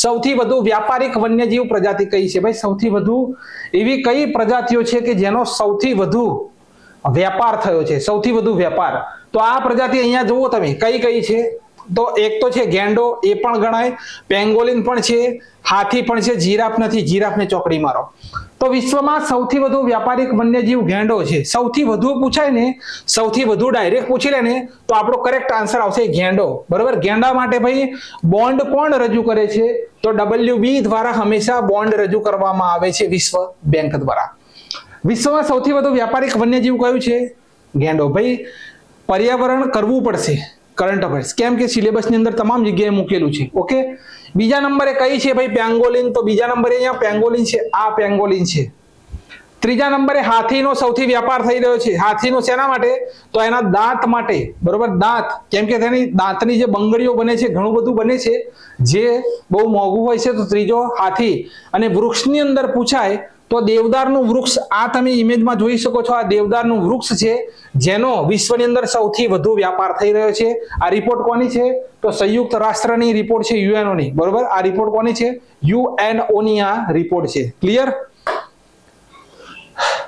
સૌથી વધુ વ્યાપારિક વન્યજીવ પ્રજાતિ કઈ છે ભાઈ? સૌથી વધુ એવી કઈ પ્રજાતિઓ છે કે જેનો સૌથી વધુ વેપાર થયો છે? સૌથી વધુ વેપાર. તો આ પ્રજાતિ અહીંયા જુઓ તમે, કઈ કઈ છે? તો એક તો છે ગેંડો, એ પણ ગણાય. પેંગોલિન પણ છે, હાથી પણ છે, જીરાફ નથી, જીરાફને ચોકડી મારો. તો વિશ્વમાં સૌથી વધુ વ્યાપારિક વન્યજીવ ગેંડો છે. સૌથી વધુ પૂછાય ને, સૌથી વધુ ડાયરેક્ટ પૂછી લે ને તો આપણો કરેક્ટ આન્સર આવશે ગેંડો, બરોબર? ગેંડા માટે ભાઈ બોન્ડ કોણ રજૂ કરે છે? તો WB દ્વારા હંમેશા બોન્ડ રજૂ કરવામાં આવે છે, વિશ્વ બેંક દ્વારા. વિશ્વમાં સૌથી વધુ વ્યાપારિક વન્યજીવ કયું છે? ગેંડો. ભાઈ પર્યાવરણ કરવું પડશે કરંટ અફેર્સ, કેમ કે સિલેબસની અંદર તમામ જગ્યાએ મૂકેલું છે. ઓકે, બીજા નંબરે કઈ છે ભાઈ? પેંગોલિન. તો બીજા નંબરે અહીંયા પેંગોલિન છે, આ પેંગોલિન છે. ત્રીજા નંબરે હાથીનો સૌથી વ્યાપાર થઈ રહ્યો છે. હાથીનો શેના માટે? તો એના દાંત માટે, બરોબર? દાંત, કેમ કે તેની દાંતની જે બંગડીઓ બને છે, ઘણું બધું બને છે જે બહુ મોંઘું હોય છે. તો ત્રીજો હાથી. અને વૃક્ષની અંદર પૂછાય તો દેવદારનું વૃક્ષ, આ તમે ઇમેજમાં જોઈ શકો છો, આ દેવદારનું વૃક્ષ છે જેનો વિશ્વની અંદર સૌથી વધુ વ્યાપાર થઈ રહ્યો છે. આ રિપોર્ટ કોની છે? તો સંયુક્ત રાષ્ટ્રની રિપોર્ટ છે, યુએનઓ ની, બરોબર? આ રિપોર્ટ કોની છે? યુએનઓ ની આ રિપોર્ટ છે. ક્લિયર?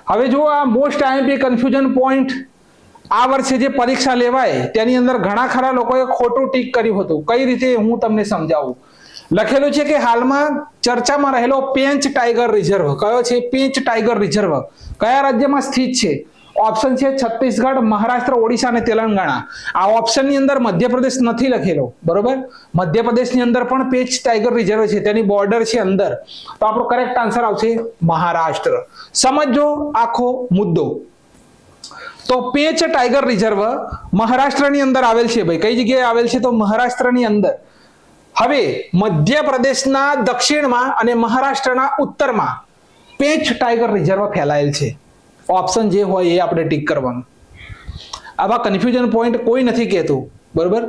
હવે જો આ મોસ્ટ આઈએમપી કન્ફ્યુઝન પોઈન્ટ આ વર્ષે જે પરીક્ષા લેવાય તેની અંદર ઘણા ખરા લોકોએ ખોટું ટીક કર્યું હતું. કઈ રીતે હું તમને સમજાવું. લખેલું છે કે હાલમાં ચર્ચામાં રહેલો પેંચ ટાઈગર રિઝર્વ કયો છે? પેંચ ટાઈગર રિઝર્વ કયા રાજ્યમાં સ્થિત છે? ઓપ્શન છે છત્તીસગઢ, મહારાષ્ટ્ર, ઓડિશા અને તેલંગાણા. આ ઓપ્શનની અંદર મધ્યપ્રદેશ નથી લખેલો, બરોબર? મધ્યપ્રદેશની અંદર પણ પેંચ ટાઈગર રિઝર્વ છે, તેની બોર્ડર છે અંદર. તો આપણો કરેક્ટ આન્સર આવશે મહારાષ્ટ્ર. સમજો આખો મુદ્દો. તો પેંચ ટાઈગર રિઝર્વ મહારાષ્ટ્રની અંદર આવેલ છે ભાઈ. કઈ જગ્યાએ આવેલ છે? તો મહારાષ્ટ્રની અંદર. હવે મધ્યપ્રદેશના દક્ષિણમાં અને મહારાષ્ટ્રના ઉત્તરમાં પેંચ ટાઈગર રિઝર્વ ફેલાયેલ છે. ઓપ્શન જે હોય એ આપણે ટીક કરવાનું. આવા કન્ફ્યુઝન પોઈન્ટ કોઈ નથી કહેતું, બરોબર,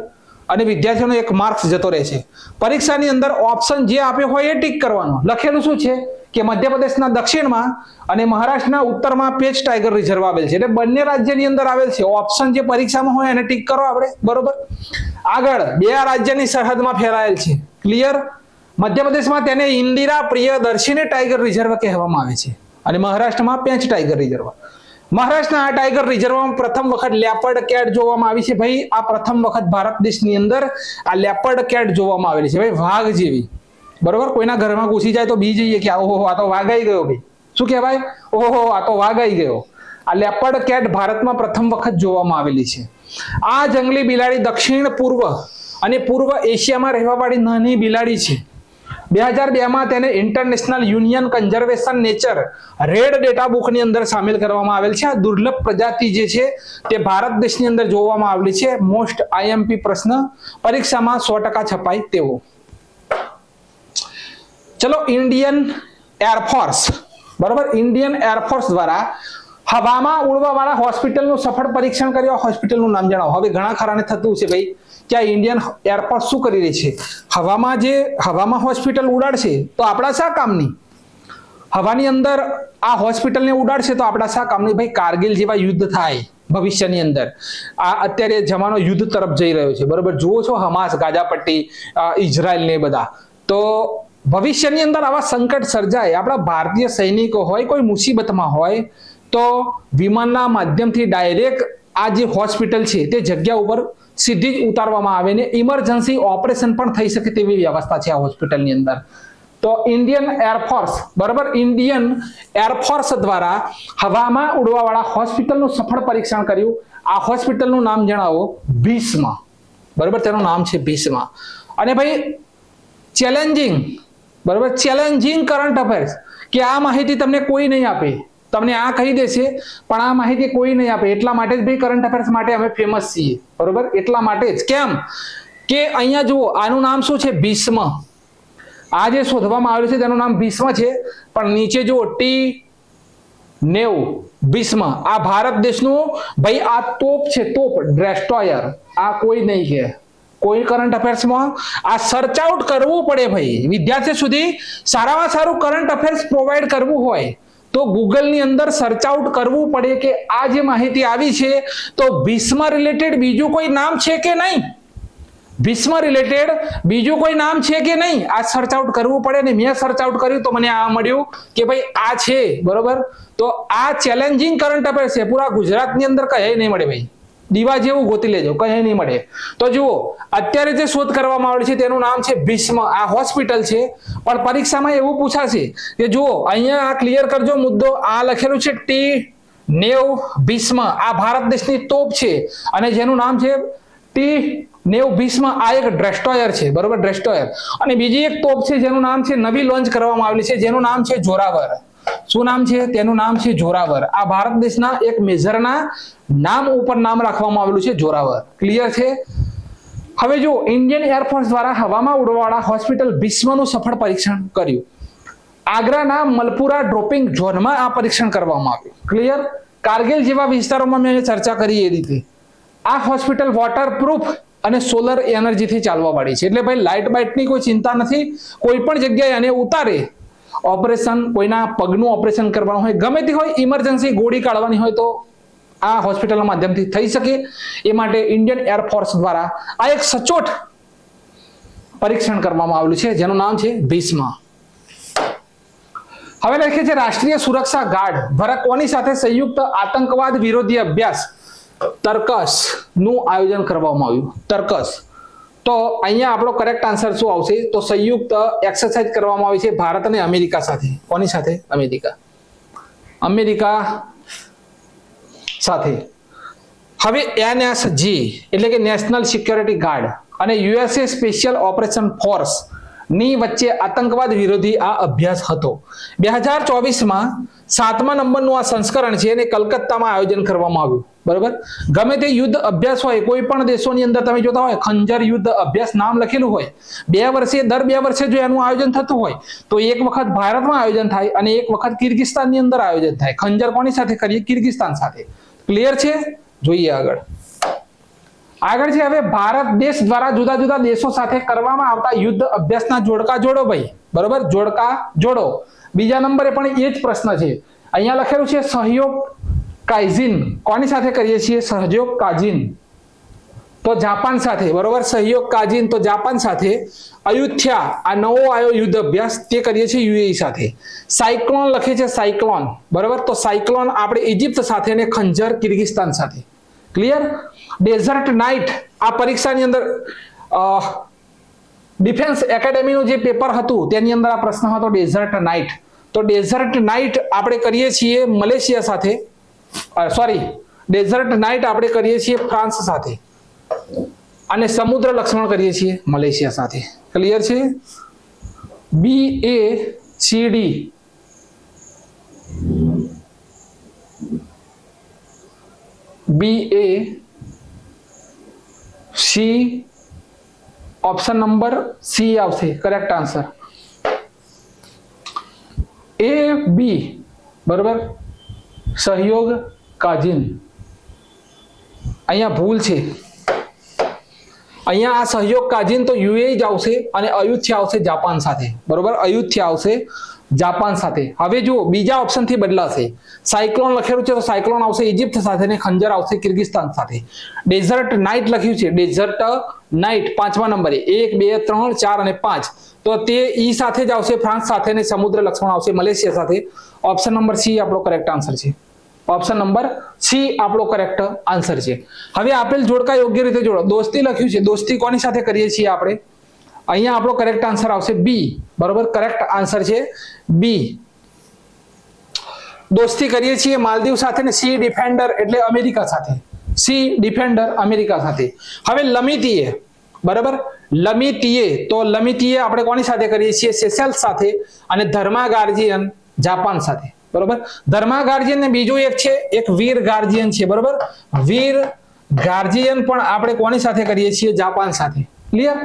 અને વિદ્યાર્થીઓનો એક માર્ક્સ જતો રહે છે. પરીક્ષાની અંદર ઓપ્શન જે આપ્યો હોય એ ટીક કરવાનો. લખેલું શું છે કે મધ્યપ્રદેશના દક્ષિણમાં અને મહારાષ્ટ્રના ઉત્તરમાં પેંચ ટાઈગર રિઝર્વ આવેલ છે, એટલે બંને રાજ્યની અંદર આવેલ છે. ઓપ્શન જે પરીક્ષામાં હોય એને ટીક કરો આપણે, બરોબર. આગળ 2 રાજ્યની સરહદમાં ફેલાયેલ છે. ક્લિયર? મધ્યપ્રદેશમાં તેને ઇન્દિરા પ્રિયદર્શિની ટાઈગર રિઝર્વ કહેવામાં આવે છે અને મહારાષ્ટ્રમાં પેંચ ટાઈગર રિઝર્વ. મહારાષ્ટ્રના આ ટાઈગર રિઝર્વમાં પ્રથમ વખત લેપર્ડ કેટ જોવામાં આવી છે. ભાઈ આ પ્રથમ વખત ભારત દેશની અંદર આ લેપર્ડ કેટ જોવામાં આવેલી છે. ભાઈ વાઘ જેવી, બરોબર. કોઈના ઘરમાં ઘૂસી જાય તો બી જઈએ કે ઓહો આ તો વાઘ આવી ગયો. ભાઈ શું કહેવાય? ઓહો આ તો વાઘ આવી ગયો. આ લેપર્ડ કેટ ભારતમાં પ્રથમ વખત જોવામાં આવેલી છે. આ જંગલી બિલાડી દક્ષિણ પૂર્વ અને પૂર્વ એશિયામાં રહેવાવાળી નાની બિલાડી છે. 2002માં તેને international union conservation nature red data બુકની અંદર સામેલ કરવામાં આવેલ છે. આ દુર્લભ પ્રજાતિ જે છે તે ભારત દેશની અંદર જોવામાં આવેલી છે. મોસ્ટ આઈએમપી પ્રશ્ન પરીક્ષામાં 100% છપાય તેવો. ચલો, ઇન્ડિયન એરફોર્સ, બરોબર, ઇન્ડિયન એરફોર્સ દ્વારા હવામાં ઉડવાવાળા હોસ્પિટલનું સફળ પરીક્ષણ કર્યું. હોસ્પિટલનું નામ જણાવો. હવે ઘણા ખરાને થતું છે ભાઈ કે આ ઇન્ડિયન એરફોર્સ શું કરી રહી છે? હવામાં હોસ્પિટલ ઉડાડશે તો આપણા શા કામની? હવાની અંદર આ હોસ્પિટલને ઉડાડશે તો આપણા શા કામની? ભાઈ કારગિલ જેવા યુદ્ધ થાય ભવિષ્યની અંદર. આ અત્યારે જમાનો યુદ્ધ તરફ જઈ રહ્યો છે, બરોબર. જુઓ છો હમાસ, ગાઝા પટ્ટી, ઇઝરાયલ ને બધા. તો ભવિષ્યની અંદર આવા સંકટ સર્જાય, આપણા ભારતીય સૈનિકો હોય કોઈ મુસીબતમાં હોય તો વિમાનના માધ્યમથી ડાયરેક્ટ આ જે હોસ્પિટલ છે તે જગ્યા ઉપર સીધી જ ઉતારવામાં આવે ને ઇમરજન્સી ઓપરેશન પણ થઈ શકે તેવી વ્યવસ્થા છે આ હોસ્પિટલની અંદર. તો ઇન્ડિયન એરફોર્સ, બરાબર, ઇન્ડિયન એરફોર્સ દ્વારા હવામાં ઉડવાવાળા હોસ્પિટલનું સફળ પરીક્ષણ કર્યું. આ હોસ્પિટલનું નામ જણાવો. ભીષ્મ, બરાબર, તેનું નામ છે ભીષ્મ. અને ભાઈ ચેલેન્જિંગ, બરાબર, ચેલેન્જિંગ કરંટ અફેર્સ, કે આ માહિતી તમને કોઈ નહીં આપે. તમને આ કહી દેશે પણ આ માહિતી કોઈ નહીં આપે. એટલા માટે જ ભાઈ કરંટ અફેર્સ માટે અમે ફેમસ છીએ, બરોબર. એટલા માટે જ. કેમ કે અહીંયા જુઓ, આનું નામ શું છે? ભીષ્મ. આ જે શોધવામાં આવ્યું છે તેનું નામ ભીષ્મ છે, પણ નીચે જુઓ T-90 ભીષ્મ. આ ભારત દેશનું ભાઈ આ તોપ છે, તોપ ડેસ્ટ્રોયર. આ કોઈ નહીં કે કોઈ કરંટ અફેર્સમાં આ સર્ચ આઉટ કરવું પડે ભાઈ. વિદ્યાર્થી સુધી સારામાં સારું કરંટ અફેર્સ પ્રોવાઈડ કરવું હોય તો ગૂગલની અંદર સર્ચ આઉટ કરવું પડે કે આ જે માહિતી આવી છે તો ભીષ્મ રિલેટેડ બીજું કોઈ નામ છે કે નહીં? ભીષ્મ રિલેટેડ બીજું કોઈ નામ છે કે નહીં? આ સર્ચ આઉટ કરવું પડે ને. મેં સર્ચ આઉટ કર્યું તો મને આ મળ્યું કે ભાઈ આ છે, બરોબર. તો આ ચેલેન્જિંગ કરંટ અફેર છે. પૂરા ગુજરાતની અંદર કહે નહીં મળે ભાઈ. દીવા જેવું ગોતી લેજો, કહે નહીં મળે. તો જુઓ, અત્યારે જે શોધ કરવામાં આવી છે તેનું નામ છે ભીષ્મ. આ હોસ્પિટલ છે, પણ પરીક્ષામાં એવું પૂછાશે કે જુઓ અહીંયા આ ક્લિયર કરજો મુદ્દો. આ લખેલું છે T-90 ભીષ્મ. આ ભારત દેશની તોપ છે અને જેનું નામ છે T-90 ભીષ્મ. આ એક ડેસ્ટ્રોયર છે, બરોબર, ડેસ્ટ્રોયર. અને બીજી એક તોપ છે જેનું નામ છે, નવી લોન્ચ કરવામાં આવેલી છે, જેનું નામ છે જોરાવર. શું નામ છે? તેનું નામ છે જોરાવર. આ ભારત દેશના એક મેજરના નામ ઉપર નામ રાખવામાં આવેલું છે, જોરાવર. ક્લિયર છે? હવે જો ઇન્ડિયન એરફોર્સ દ્વારા હવામાં ઉડવાવાળા હોસ્પિટલ ભીષ્મનું સફળ પરીક્ષણ કર્યું. આગ્રાના મલપુરા ડ્રોપિંગ ઝોનમાં આ પરીક્ષણ કરવામાં આવ્યું. ક્લિયર? કારગિલ જેવા વિસ્તારોમાં મેં ચર્ચા કરી એ રીતે આ હોસ્પિટલ વોટરપ્રૂફ અને સોલર એનર્જીથી ચાલવા વાળી છે. એટલે ભાઈ લાઇટ બાઇટની કોઈ ચિંતા નથી. કોઈ પણ જગ્યાએ આને ઉતારે ઓપરેશન, કોઈના પગનું ઓપરેશન કરવાનું હોય, ગમે તે હોય, ઇમરજન્સી ગોળી કાઢવાની હોય તો આ હોસ્પિટલના માધ્યમથી થઈ શકે. એ માટે ઇન્ડિયન એરફોર્સ દ્વારા આ એક સચોટ પરીક્ષણ કરવામાં આવેલું છે જેનું નામ છે ભીષ્મ. હવે લખે છે રાષ્ટ્રીય સુરક્ષા ગાર્ડ દ્વારા કોની સાથે સંયુક્ત આતંકવાદ વિરોધી અભ્યાસ તર્કસ નું આયોજન કરવામાં આવ્યું? તર્કસ. તો અહીંયા આપણો કરેક્ટ આન્સર શું આવશે? તો સંયુક્ત એક્સરસાઇઝ કરવામાં આવી છે ભારત અને અમેરિકા સાથે. કોની સાથે? અમેરિકા સાથે. હવે NSG એટલે કે નેશનલ સિક્યોરિટી ગાર્ડ અને USA સ્પેશિયલ ઓપરેશન ફોર્સ ની વચ્ચે આતંકવાદ વિરોધી આ અભ્યાસ હતો. 2024માં 7મા નંબરનું આ સંસ્કરણ છે, એને કલકત્તામાં આયોજન કરવામાં આવ્યું. બરોબર, ગમે તે યુદ્ધ અભ્યાસ હોય, કોઈ પણ દેશોની અંદર તમે જોતા હોય ખંજર યુદ્ધ અભ્યાસ નામ લખેલું હોય, દર 2 વર્ષે જો એનું આયોજન થતું હોય તો એક વખત ભારતમાં આયોજન થાય અને એક વખત કિર્ગિસ્તાનની અંદર આયોજન થાય. ખંજર કોની સાથે કરીએ? કિર્ગિસ્તાન સાથે. ક્લિયર છે? જોઈએ આગળ છે. હવે ભારત દેશ દ્વારા જુદા જુદા દેશો સાથે કરવામાં આવતા યુદ્ધ અભ્યાસના જોડકા જોડો ભાઈ. બરોબર, જોડકા જોડો. બીજા નંબરે પણ એ જ પ્રશ્ન છે. અહીંયા લખેલું છે સહયોગ કાઇઝિન. કોની સાથે કરીએ છીએ? સહયોગ કાઝિન તો જાપાન સાથે. બરોબર, સહયોગ કાઝિન તો જાપાન સાથે. અયુથ્યા આ નવો આવ્યો યુદ્ધ અભ્યાસ, તે કરીએ છીએ યુએઈ સાથે. સાયક્લોન લખે છે સાયક્લોન. બરોબર, તો સાયક્લોન આપણે ઇજિપ્ત સાથે અને ખંજર કિર્ગિસ્તાન સાથે. ક્લિયર? ડેઝર્ટ નાઇટ આ પરીક્ષાની અંદર ડિફેન્સ એકેડેમીનું જે પેપર હતું તેની અંદર આ પ્રશ્ન હતો ડેઝર્ટ નાઇટ. તો ડેઝર્ટ નાઇટ આપણે કરીએ છીએ મલેશિયા સાથે. ડેઝર્ટ નાઇટ આપણે કરીએ છીએ ફ્રાન્સ સાથે અને સમુદ્ર લક્ષ્મણ કરીએ છીએ મલેશિયા સાથે. ક્લિયર છે? BACD ઓપ્શન નંબર C આવશે કરેક્ટ આન્સર. AB બરોબર, સહયોગ કાઝિન. અહીંયા ભૂલ છે. અહીંયા આ સહયોગ કાઝિન તો યુએઈ જ આવશે અને અયુથ્યા આવશે જાપાન સાથે. બરોબર, અયુથ્યા આવશે જાપાન સાથે. હવે જુઓ બીજા ઓપ્શન થી બદલાશે. સાયક્લોન લખેલું છે તો સાયક્લોન આવશે ઇજિપ્ત સાથે અને ખંજર આવશે કિર્ગિસ્તાન સાથે. ડેઝર્ટ નાઇટ લખ્યું છે, ડેઝર્ટ નાઇટ 5મા નંબરે 1 2 3 4 અને 5 તો તે ઈ સાથે જ આવશે ફ્રાન્સ સાથે અને સમુદ્ર લક્ષ્મણ આવશે મલેશિયા સાથે. ઓપ્શન નંબર C આપણો કરેક્ટ આન્સર છે. ઓપ્શન નંબર C આપણો કરેક્ટ આન્સર છે. હવે આપેલ જોડકા યોગ્ય રીતે જોડો. દોસ્તી લખ્યું છે, દોસ્તી કોની સાથે કરીએ છીએ આપણે? અહીંયા આપણો કરેક્ટ આન્સર આવશે B. બરોબર, કરેક્ટ આન્સર છે B. દોસ્તી કરીએ છીએ માલદીવ સાથે ને સી ડિફેન્ડર એટલે અમેરિકા સાથે. સી ડિફેન્ડર અમેરિકા સાથે. હવે લમિતીએ, બરાબર, લમિતીએ તો લમિતીએ આપણે કોની સાથે કરીએ છીએ? સેશેલ્સ સાથે અને ધર્મા ગાર્જિયન જાપાન સાથે. બરોબર, ધર્મા ગાર્જિયન ને બીજું એક છે, એક વીર ગાર્જિયન છે. બરોબર, વીર ગાર્જિયન પણ આપણે કોની સાથે કરીએ છીએ? જાપાન સાથે. ક્લિયર?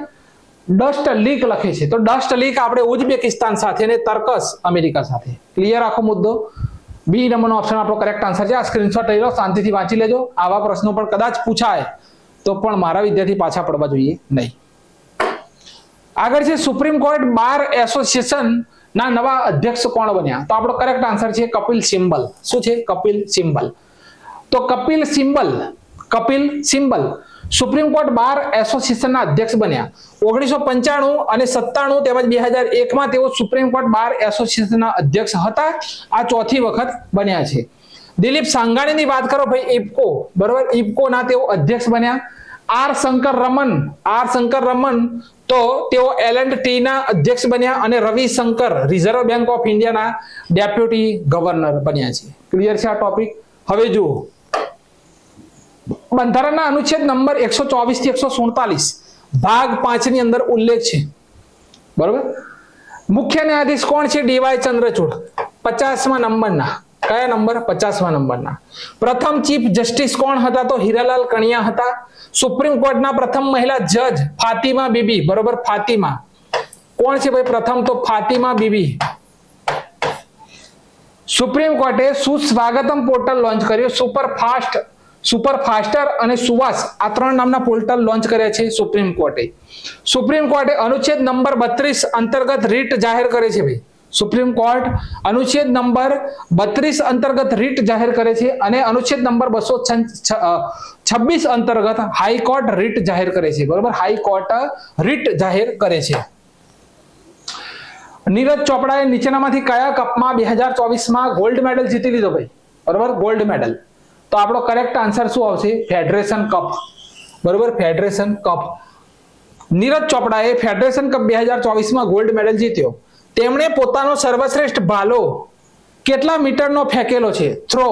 ડસ્ટ લીક લખે છે તો ડસ્ટ લીક આપણે ઉઝબેકિસ્તાન સાથે અને તર્કસ અમેરિકા સાથે. ક્લિયર આખો મુદ્દો? બી નંબરનો ઓપ્શન આપણો કરેક્ટ આન્સર છે. આ સ્ક્રીનશોટ લઈ લો, શાંતિથી વાંચી લેજો. આવા પ્રશ્નો પણ કદાચ પૂછાય તો પણ મારા વિદ્યાર્થી પાછા પડવા જોઈએ નહીં. આગળ છે સુપ્રીમ કોર્ટ બાર એસોસિએશન ના નવા અધ્યક્ષ કોણ બન્યા? તો આપણો કરેક્ટ આન્સર છે કપિલ સિબ્બલ. શું છે? કપિલ સિબ્બલ. તો કપિલ સિબ્બલ સુપ્રીમ કોર્ટ બાર એસોસિએશનના અધ્યક્ષ બન્યા. 1995 અને 97 તેમજ 2001માં તેઓ સુપ્રીમ કોર્ટ બાર એસોસિએશનના અધ્યક્ષ હતા. આ ચોથી વખત બન્યા છે. દિલીપ સાંગાણીની વાત કરો ભાઈ, ઇફકો, બરોબર, ઇફકોના તેઓ અધ્યક્ષ બન્યા. આર શંકર રમન તો તેઓ L&T ના અધ્યક્ષ બન્યા અને રવિ શંકર રિઝર્વ બેંક ઓફ ઇન્ડિયાના ડેપ્યુટી ગવર્નર બન્યા છે. ક્લિયર છે આ ટોપિક? હવે જુઓ, બંધારણના અનુચ્છેદ નંબર 124 થી 147 ભાગ 5 ની અંદર ઉલ્લેખ છે. બરોબર, મુખ્ય ન્યાયાધીશ કોણ છે? ડીવાય ચંદ્રચૂડ, 50મા નંબરના. કયા નંબર? 50મા નંબરના. પ્રથમ ચીફ જસ્ટિસ કોણ હતા? તો હીરાલાલ કણિયા હતા. સુપ્રીમ કોર્ટના પ્રથમ મહિલા જજ ફાતિમા બીબી. બરોબર, ફાતિમા કોણ છે ભાઈ પ્રથમ? તો ફાતિમા બીબી. સુપ્રીમ કોર્ટે સુસ્વાગતમ પોર્ટલ લોન્ચ કર્યું. સુપરફાસ્ટર અને સુવાસ આ 3 નામના પોર્ટલ લોન્ચ કર્યા છે સુપ્રીમ કોર્ટે. સુપ્રીમ કોર્ટે અનુચ્છેદ નંબર 32 અંતર્ગત રીટ જાહેર કરે છે ભાઈ. સુપ્રીમ કોર્ટ અનુચ્છેદ નંબર 32 અંતર્ગત રીટ જાહેર કરે છે અને અનુચ્છેદ નંબર 226 અંતર્ગત હાઈકોર્ટ રીટ જાહેર કરે છે. બરોબર, હાઈકોર્ટ રીટ જાહેર કરે છે. નીરજ ચોપડાએ નીચેનામાંથી કયા કપમાં 2024માં ગોલ્ડ મેડલ જીતી લીધો ભાઈ? બરોબર, ગોલ્ડ મેડલ. તો આપણો કરેક્ટ આન્સર શું આવશે? Federation cup. બરોબર, ફેડરેશન કપ. નીરજ ચોપડાએ ફેડરેશન કપ 2024માં ગોલ્ડ મેડલ જીત્યો. તેમણે પોતાનો સર્વશ્રેષ્ઠ ભાલો કેટલા મીટરનો ફેંકેલો છે? થ્રો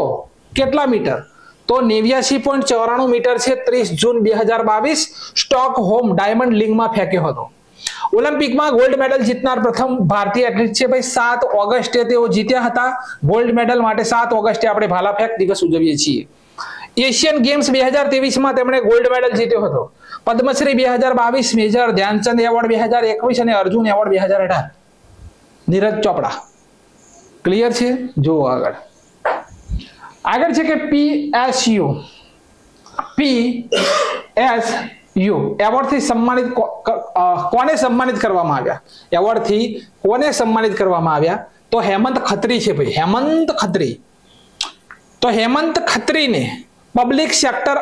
કેટલા મીટર? તો 89.94 મીટર છે. 30 જૂન 2022 સ્ટોકહોમ ડાયમંડ લીગમાં ફેંક્યો હતો. ઓલિમ્પિકમાં ગોલ્ડ મેડલ જીતનાર પ્રથમ ભારતીય એથ્લીટ છે ભાઈ 7 ઓગસ્ટે તેઓ જીત્યા હતા ગોલ્ડ મેડલ માટે. 7 ઓગસ્ટે આપણે ભાલા ફેંક દિવસ ઉજવીએ છીએ. એશિયન ગેમ્સ 2023 માં તેમણે ગોલ્ડ મેડલ જીત્યો હતો. પદ્મશ્રી 2022, મેજર ધ્યાનચંદ એવોર્ડ 2021 અને અર્જુન એવોર્ડ 2018. નીરજ ચોપડા. ક્લિયર છે? જો આગળ છે કે PSU એવોર્ડ થી સન્માનિત કોને સન્માનિત કરવામાં આવ્યા? એવોર્ડ થી કોને સન્માનિત કરવામાં આવ્યા? તો હેમંત ખત્રી છે ભાઈ, હેમંત ખત્રી. તો હેમંત ખત્રીને પબ્લિક સેક્ટર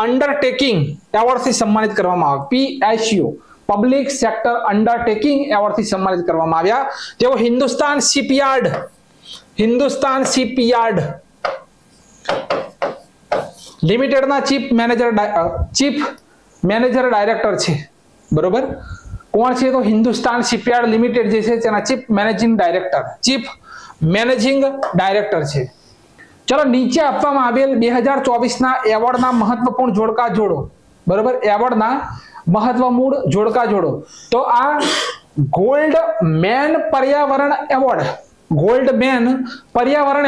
અંડરટેકિંગ એવોર્ડ થી સન્માનિત કરવામાં આવ્યા. PSU public sector undertaking award થી સન્માનિત કરવામાં આવ્યા. તેઓ હિન્દુસ્તાન શિપયાર્ડ લિમિટેડના ચીફ મેનેજર ડાયરેક્ટર છે. બરોબર, કોણ છે? તો હિન્દુસ્તાન શિપયાર્ડ લિમિટેડ જે છે તેના ચીફ મેનેજિંગ ડાયરેક્ટર છે. ચલો, નીચે આપવામાં આવેલ 2024 ના એવોર્ડના મહત્વપૂર્ણ જોડકા જોડો. બરોબર, એવોર્ડના મહત્વપૂર્ણ જોડકા જોડો. તો આ ગોલ્ડ મેન પર્યાવરણ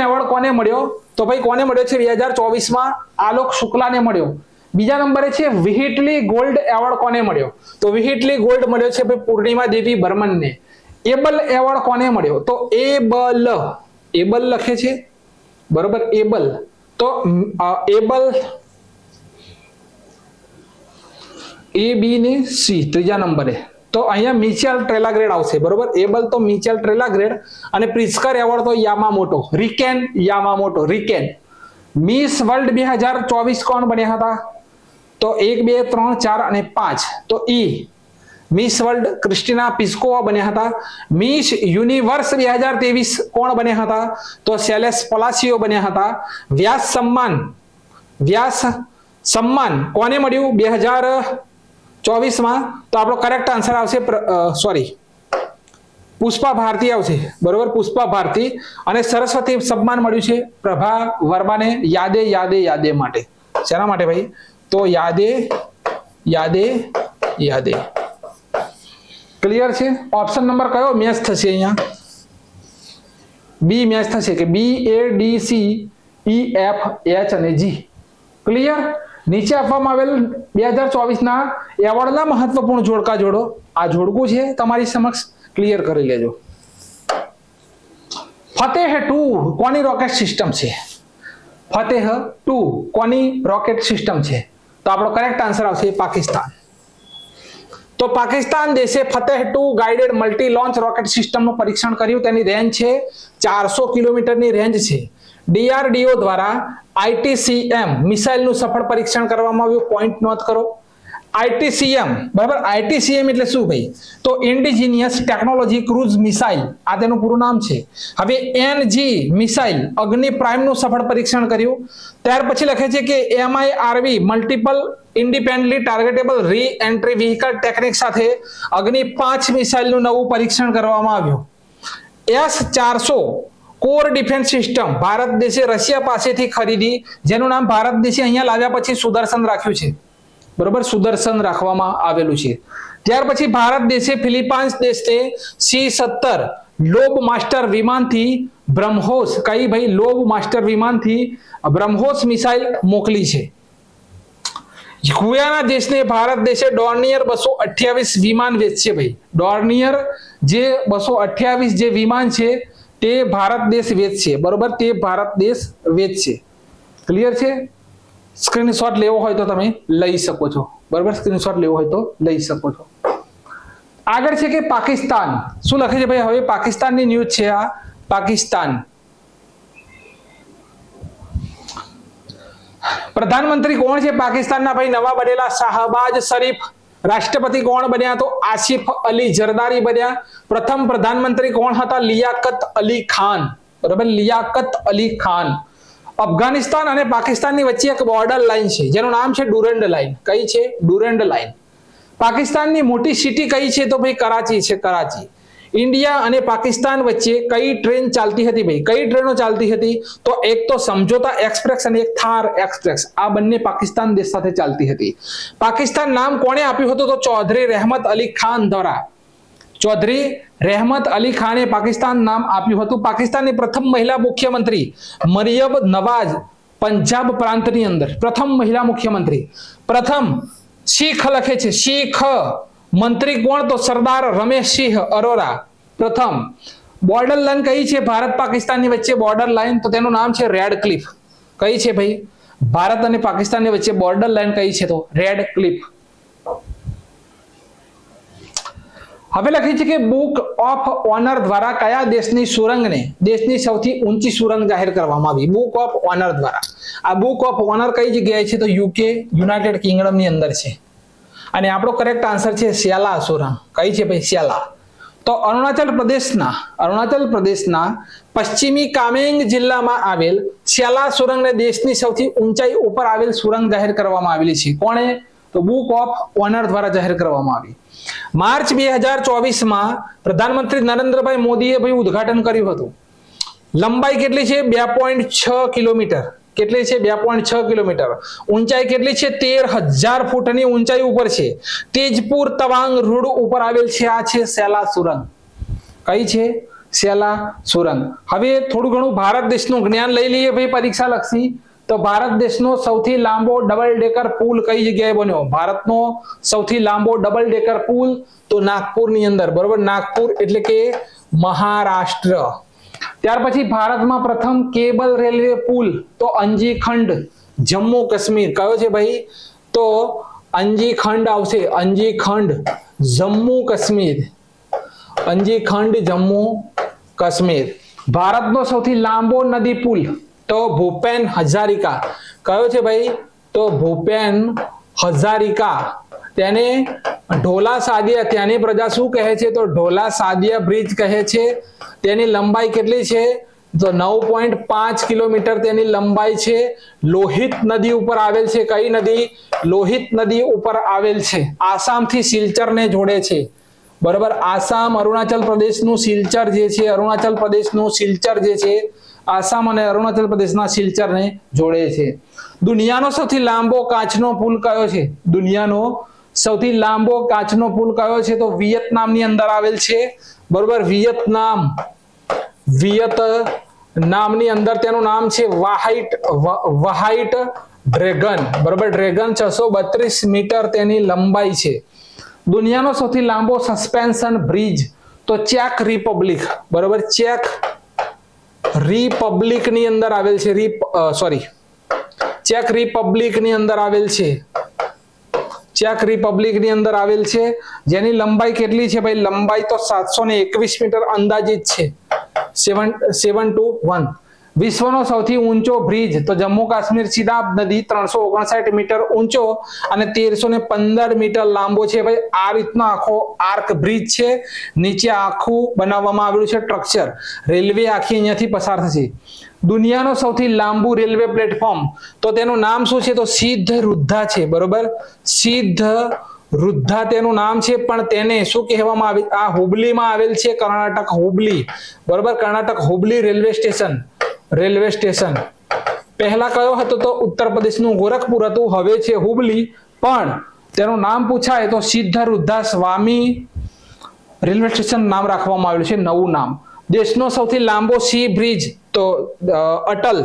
એવોર્ડ કોને મળ્યો? તો ભાઈ કોને મળ્યો છે 2024 માં? આલોક શુક્લાને મળ્યો. બીજા નંબરે છે વિહિટલી ગોલ્ડ એવોર્ડ કોને મળ્યો? તો વિહિટલી ગોલ્ડ મળ્યો છે ભાઈ પૂર્ણિમા દેવી બર્મનને. એબલ એવોર્ડ કોને મળ્યો? તો એબલ લખે છે. બરોબર, એબલ. તો એબલ AB ને C ત્રીજા નંબરે. તો અહીંયા મિચેલ ટ્રેલાગ્રેડ આવશે. બરોબર, એબલ તો મિચેલ ટ્રેલાગ્રેડ અને પ્રિસ્કર એવોર્ડ તો યામામોટો. મિસ વર્લ્ડ 2024 કોણ બન્યા હતા? તો 1, 2, 3, 4 અને 5. તો મિસ વર્લ્ડ ક્રિસ્ટિના પિસ્કોવા બન્યા હતા. મિસ યુનિવર્સ 2023 કોણ બન્યા હતા? તો સેલેસ પલાસિયો બન્યા હતા. વ્યાસ સન્માન કોને મળ્યું 2024 માં? તો આપણો કરેક્ટ આન્સર આવશે પુષ્પા ભારતી આવશે. બરોબર, પુષ્પા ભારતી. અને સરસ્વતી સન્માન મળ્યું છે પ્રભા વર્માને યાદે માટે. શેના માટે ભાઈ? તો યાદે. ક્લિયર છે? ઓપ્શન નંબર કયો મેચ થશે? અહીંયા બી મેચ થશે કે BADCEFH અને G. ક્લિયર? નીચે આપવામાં આવેલ 2024 ના એવોર્ડના મહત્વપૂર્ણ જોડકા જોડો. આ જોડકું છે તમારી સમક્ષ, ક્લિયર કરી લેજો. ફતેહ-2 કોની રોકેટ સિસ્ટમ છે? ફતેહ-2 કોની રોકેટ સિસ્ટમ છે? તો આપણો કરેક્ટ આન્સર આવશે પાકિસ્તાન. તો પાકિસ્તાન દેશે ફતેહ-2 ગાઇડેડ મલ્ટી લોન્ચ રોકેટ સિસ્ટમનું પરીક્ષણ કર્યું. તેની રેન્જ છે 400 કિલોમીટરની રેન્જ છે. DRDO દ્વારા ITCM મિસાઇલનું સફળ પરીક્ષણ કરવામાં આવ્યું. પોઈન્ટ નોટ કરો. ITCM, બરાબર, ITCM એટલે શું ભાઈ? તો ઇન્ડિજિનિયસ ટેકનોલોજી ક્રુઝ મિસાઇલ, આ તેનું પૂરું નામ છે. હવે NG મિસાઇલ અગ્નિ પ્રાઇમનું સફળ પરીક્ષણ કર્યું. ત્યાર પછી લખે છે કે MIRV મલ્ટિપલ ઇન્ડિપેન્ડન્ટલી ટાર્ગેટેબલ રી એન્ટ્રી વ્હીકલ ટેકનિક સાથે અગ્નિ 5 મિસાઇલનું નવું પરીક્ષણ કરવામાં આવ્યું. S-400 core defence system Bharat દેશે રશિયા પાસેથી ખરીદી, જેનું નામ ભારત દેશે અહીંયા લાવ્યા પછી સુદર્શન રાખ્યું છે. બરોબર, સુદર્શન રાખવામાં આવેલું છે. ત્યાર પછી ભારત દેશે ફિલિપાઇન્સ દેશને C-17 લોબ માસ્ટર વિમાનથી બ્રહ્મોસ, કઈ ભાઈ? લોબ માસ્ટર વિમાનથી બ્રહ્મોસ મિસાઇલ મોકલી છે. ગુયાના દેશને ભારત દેશે ડોર્નિયર 228 વિમાન વેચશે ભાઈ. ડોર્નિયર જે 228 જે વિમાન છે તે ભારત દેશ વેચશે. બરોબર, તે ભારત દેશ વેચશે. ક્લિયર છે? સ્ક્રીનશોટ લેવો હોય તો તમે લઈ શકો છો. બરોબર, સ્ક્રીનશોટ લેવો હોય તો લઈ શકો છો. આગળ છે કે પાકિસ્તાન. શું લખે છે ભાઈ? હવે પાકિસ્તાનની ન્યૂઝ છે. આ પાકિસ્તાન પ્રધાનમંત્રી કોણ છે પાકિસ્તાનના ભાઈ? નવા બનેલા શાહબાજ શરીફ. રાષ્ટ્રપતિ કોણ બન્યા? તો આસિફ અલી જરદારી બન્યા. પ્રથમ પ્રધાનમંત્રી કોણ હતા? લિયાકત અલી ખાન. બરાબર, લિયાકત અલી ખાન. અફઘાનિસ્તાન અને પાકિસ્તાનની વચ્ચે એક બોર્ડર લાઈન છે જેનું નામ છે ડુરન્ડ લાઈન. કઈ છે? ડુરન્ડ લાઈન. પાકિસ્તાનની મોટી સિટી કઈ છે? તો ભાઈ કરાચી છે, કરાચી. ઇન્ડિયા અને પાકિસ્તાન વચ્ચે કઈ ટ્રેન ચાલતી હતી ભાઈ? કઈ ટ્રેનો ચાલતી હતી? તો એક તો સમજોતા એક્સપ્રેસ અને એક થાર એક્સપ્રેસ. આ બંને પાકિસ્તાન દેશ સાથે ચાલતી હતી. પાકિસ્તાન નામ કોણે આપ્યું હતું? તો ચૌધરી રહેમત અલી ખાન દ્વારા. ચૌધરી રહેમત અલી ખાને પાકિસ્તાન નામ આપ્યું હતું. પાકિસ્તાનની પ્રથમ મહિલા મુખ્યમંત્રી મરિયમ નવાઝ પંજાબ પ્રાંતની અંદર પ્રથમ મહિલા મુખ્યમંત્રી. પ્રથમ શીખ લખે છે, શીખ મંત્રી કોણ? તો સરદાર રમેશસિંહ અરોરા પ્રથમ. બોર્ડર લાઈન કઈ છે ભારત પાકિસ્તાનની વચ્ચે? બોર્ડર લાઈન તો તેનું નામ છે રેડ ક્લિફ. કઈ છે ભાઈ? ભારત અને પાકિસ્તાનની વચ્ચે બોર્ડર લાઈન કઈ છે? તો રેડ ક્લિફ. હવે લખી છે કે બુક ઓફ ઓનર દ્વારા કયા દેશની સુરંગને દેશની સૌથી ઊંચી સુરંગ જાહેર કરવામાં આવી? બુક ઓફ ઓનર દ્વારા. આ બુક ઓફ ઓનર કઈ જગ્યાએ છે? તો યુકે, યુનાઇટેડ કિંગડમ ની અંદર છે. અને આપણો કરેક્ટ આન્સર છે સ્યાલા સુરંગ. કઈ છે ભાઈ? સ્યાલા. તો અરુણાચલ પ્રદેશના પશ્ચિમી કામેંગ જિલ્લામાં આવેલ સ્યાલા સુરંગને દેશની સૌથી ઊંચાઈ ઉપર આવેલ સુરંગ જાહેર કરવામાં આવેલી છે. કોણે? તો બુક ઓફ ઓનર દ્વારા જાહેર કરવામાં આવી. માર્ચ 2024 પ્રધાનમંત્રી નરેન્દ્રભાઈ મોદીએ ભાઈ ઉદ્ઘાટન કર્યું હતું. લંબાઈ કેટલી છે? 2.6 કિલોમીટર. કેટલી છે? 2.6 કિલોમીટર. ઊંચાઈ કેટલી છે? 13,000 ફૂટની ઊંચાઈ ઉપર છે. તેજપુર તવાંગ રોડ ઉપર આવેલ છે. આ છે સ્યાલા સુરંગ. કઈ છે? સ્યાલા સુરંગ. હવે થોડું ઘણું ભારત દેશનું જ્ઞાન લઈ લઈએ ભાઈ પરીક્ષા લક્ષી. તો ભારત દેશનો સૌથી લાંબો ડબલ ડેકર પુલ કઈ જગ્યાએ બન્યો? ભારતનો સૌથી લાંબો ડબલ ડેકર પુલ તો નાગપુરની અંદર. બરોબર, નાગપુર એટલે કે મહારાષ્ટ્ર. ત્યાર પછી ભારતમાં પ્રથમ કેબલ રેલવે પુલ તો અંજી ખંડ જમ્મુ કાશ્મીર. કયો છે ભાઈ? તો અંજી ખંડ આવશે. અંજી ખંડ જમ્મુ કાશ્મીર. અંજી ખંડ જમ્મુ કાશ્મીર. ભારતનો સૌથી લાંબો નદી પુલ તો ભૂપેન હજારિકા. કયો છે ભાઈ? તો ભૂપેન હજારિકા. તેને ઢોલા સાદિયા, ત્યાંની પ્રજા શું કહે છે? તો ઢોલા સાદિયા બ્રિજ કહે છે. તેની લંબાઈ કેટલી છે? તો 9.5 કિલોમીટર તેની લંબાઈ છે. લોહિત નદી ઉપર આવેલ છે. કઈ નદી? લોહિત નદી ઉપર આવેલ છે. આસામથી સિલચરને જોડે છે. બરોબર, આસામ અરુણાચલ પ્રદેશનું સિલચર જે છે, અરુણાચલ પ્રદેશનું સિલચર જે છે, આસામ અને અરુણાચલ પ્રદેશના સિલચરને જોડે છે. દુનિયાનો સૌથી લાંબો કાચનો પુલ કયો છે? દુનિયાનો સૌથી લાંબો કાચનો પુલ કયો છે? તો વિયેતનામની અંદર આવેલ છે. બરોબર, વિયેતનામની અંદર તેનું નામ છે વ્હાઇટ ડ્રેગન. બરોબર, ડ્રેગન 632 મીટર તેની લંબાઈ છે. દુનિયાનો સૌથી લાંબો સસ્પેન્શન બ્રિજ તો ચેક રિપબ્લિક. બરોબર, ચેક રિપબ્લિક ની અંદર આવેલ છે. ચેક રિપબ્લિક ની અંદર આવેલ છે. ચેક રિપબ્લિક ની અંદર આવેલ છે. જેની લંબાઈ કેટલી છે ભાઈ? લંબાઈ તો 721 મીટર અંદાજિત છે. 721. વિશ્વનો સૌથી ઊંચો બ્રિજ તો જમ્મુ કાશ્મીર ચિનાબ નદી 359 મીટર ઊંચો અને 1315 મીટર લાંબો છે ભાઈ. આ રીતનો આખો આર્ક બ્રિજ છે. નીચે આખું બનાવવામાં આવેલું છે સ્ટ્રક્ચર. રેલવે આખી અહીંયાથી પસાર થશે. દુનિયાનો સૌથી લાંબુ રેલવે પ્લેટફોર્મ તો તેનું નામ શું છે? તો સિદ્ધ રૂદ્ધા છે. બરોબર, સિદ્ધ રૂદ્ધા તેનું નામ છે. પણ તેને શું કહેવામાં આવે? આ હુબલીમાં આવેલ છે, કર્ણાટક હુબલી. બરોબર, કર્ણાટક હુબલી રેલવે સ્ટેશન. પહેલા કયો હતો? તો ઉત્તર પ્રદેશનું ગોરખપુર હતું. હવે છે હુબલી. પણ તેનું નામ પૂછાય તો સિદ્ધ રૂદ્ધા સ્વામી રેલવે સ્ટેશન નામ રાખવામાં આવ્યું છે, નવું નામ. દેશનો સૌથી લાંબો સી બ્રિજ તો અટલ.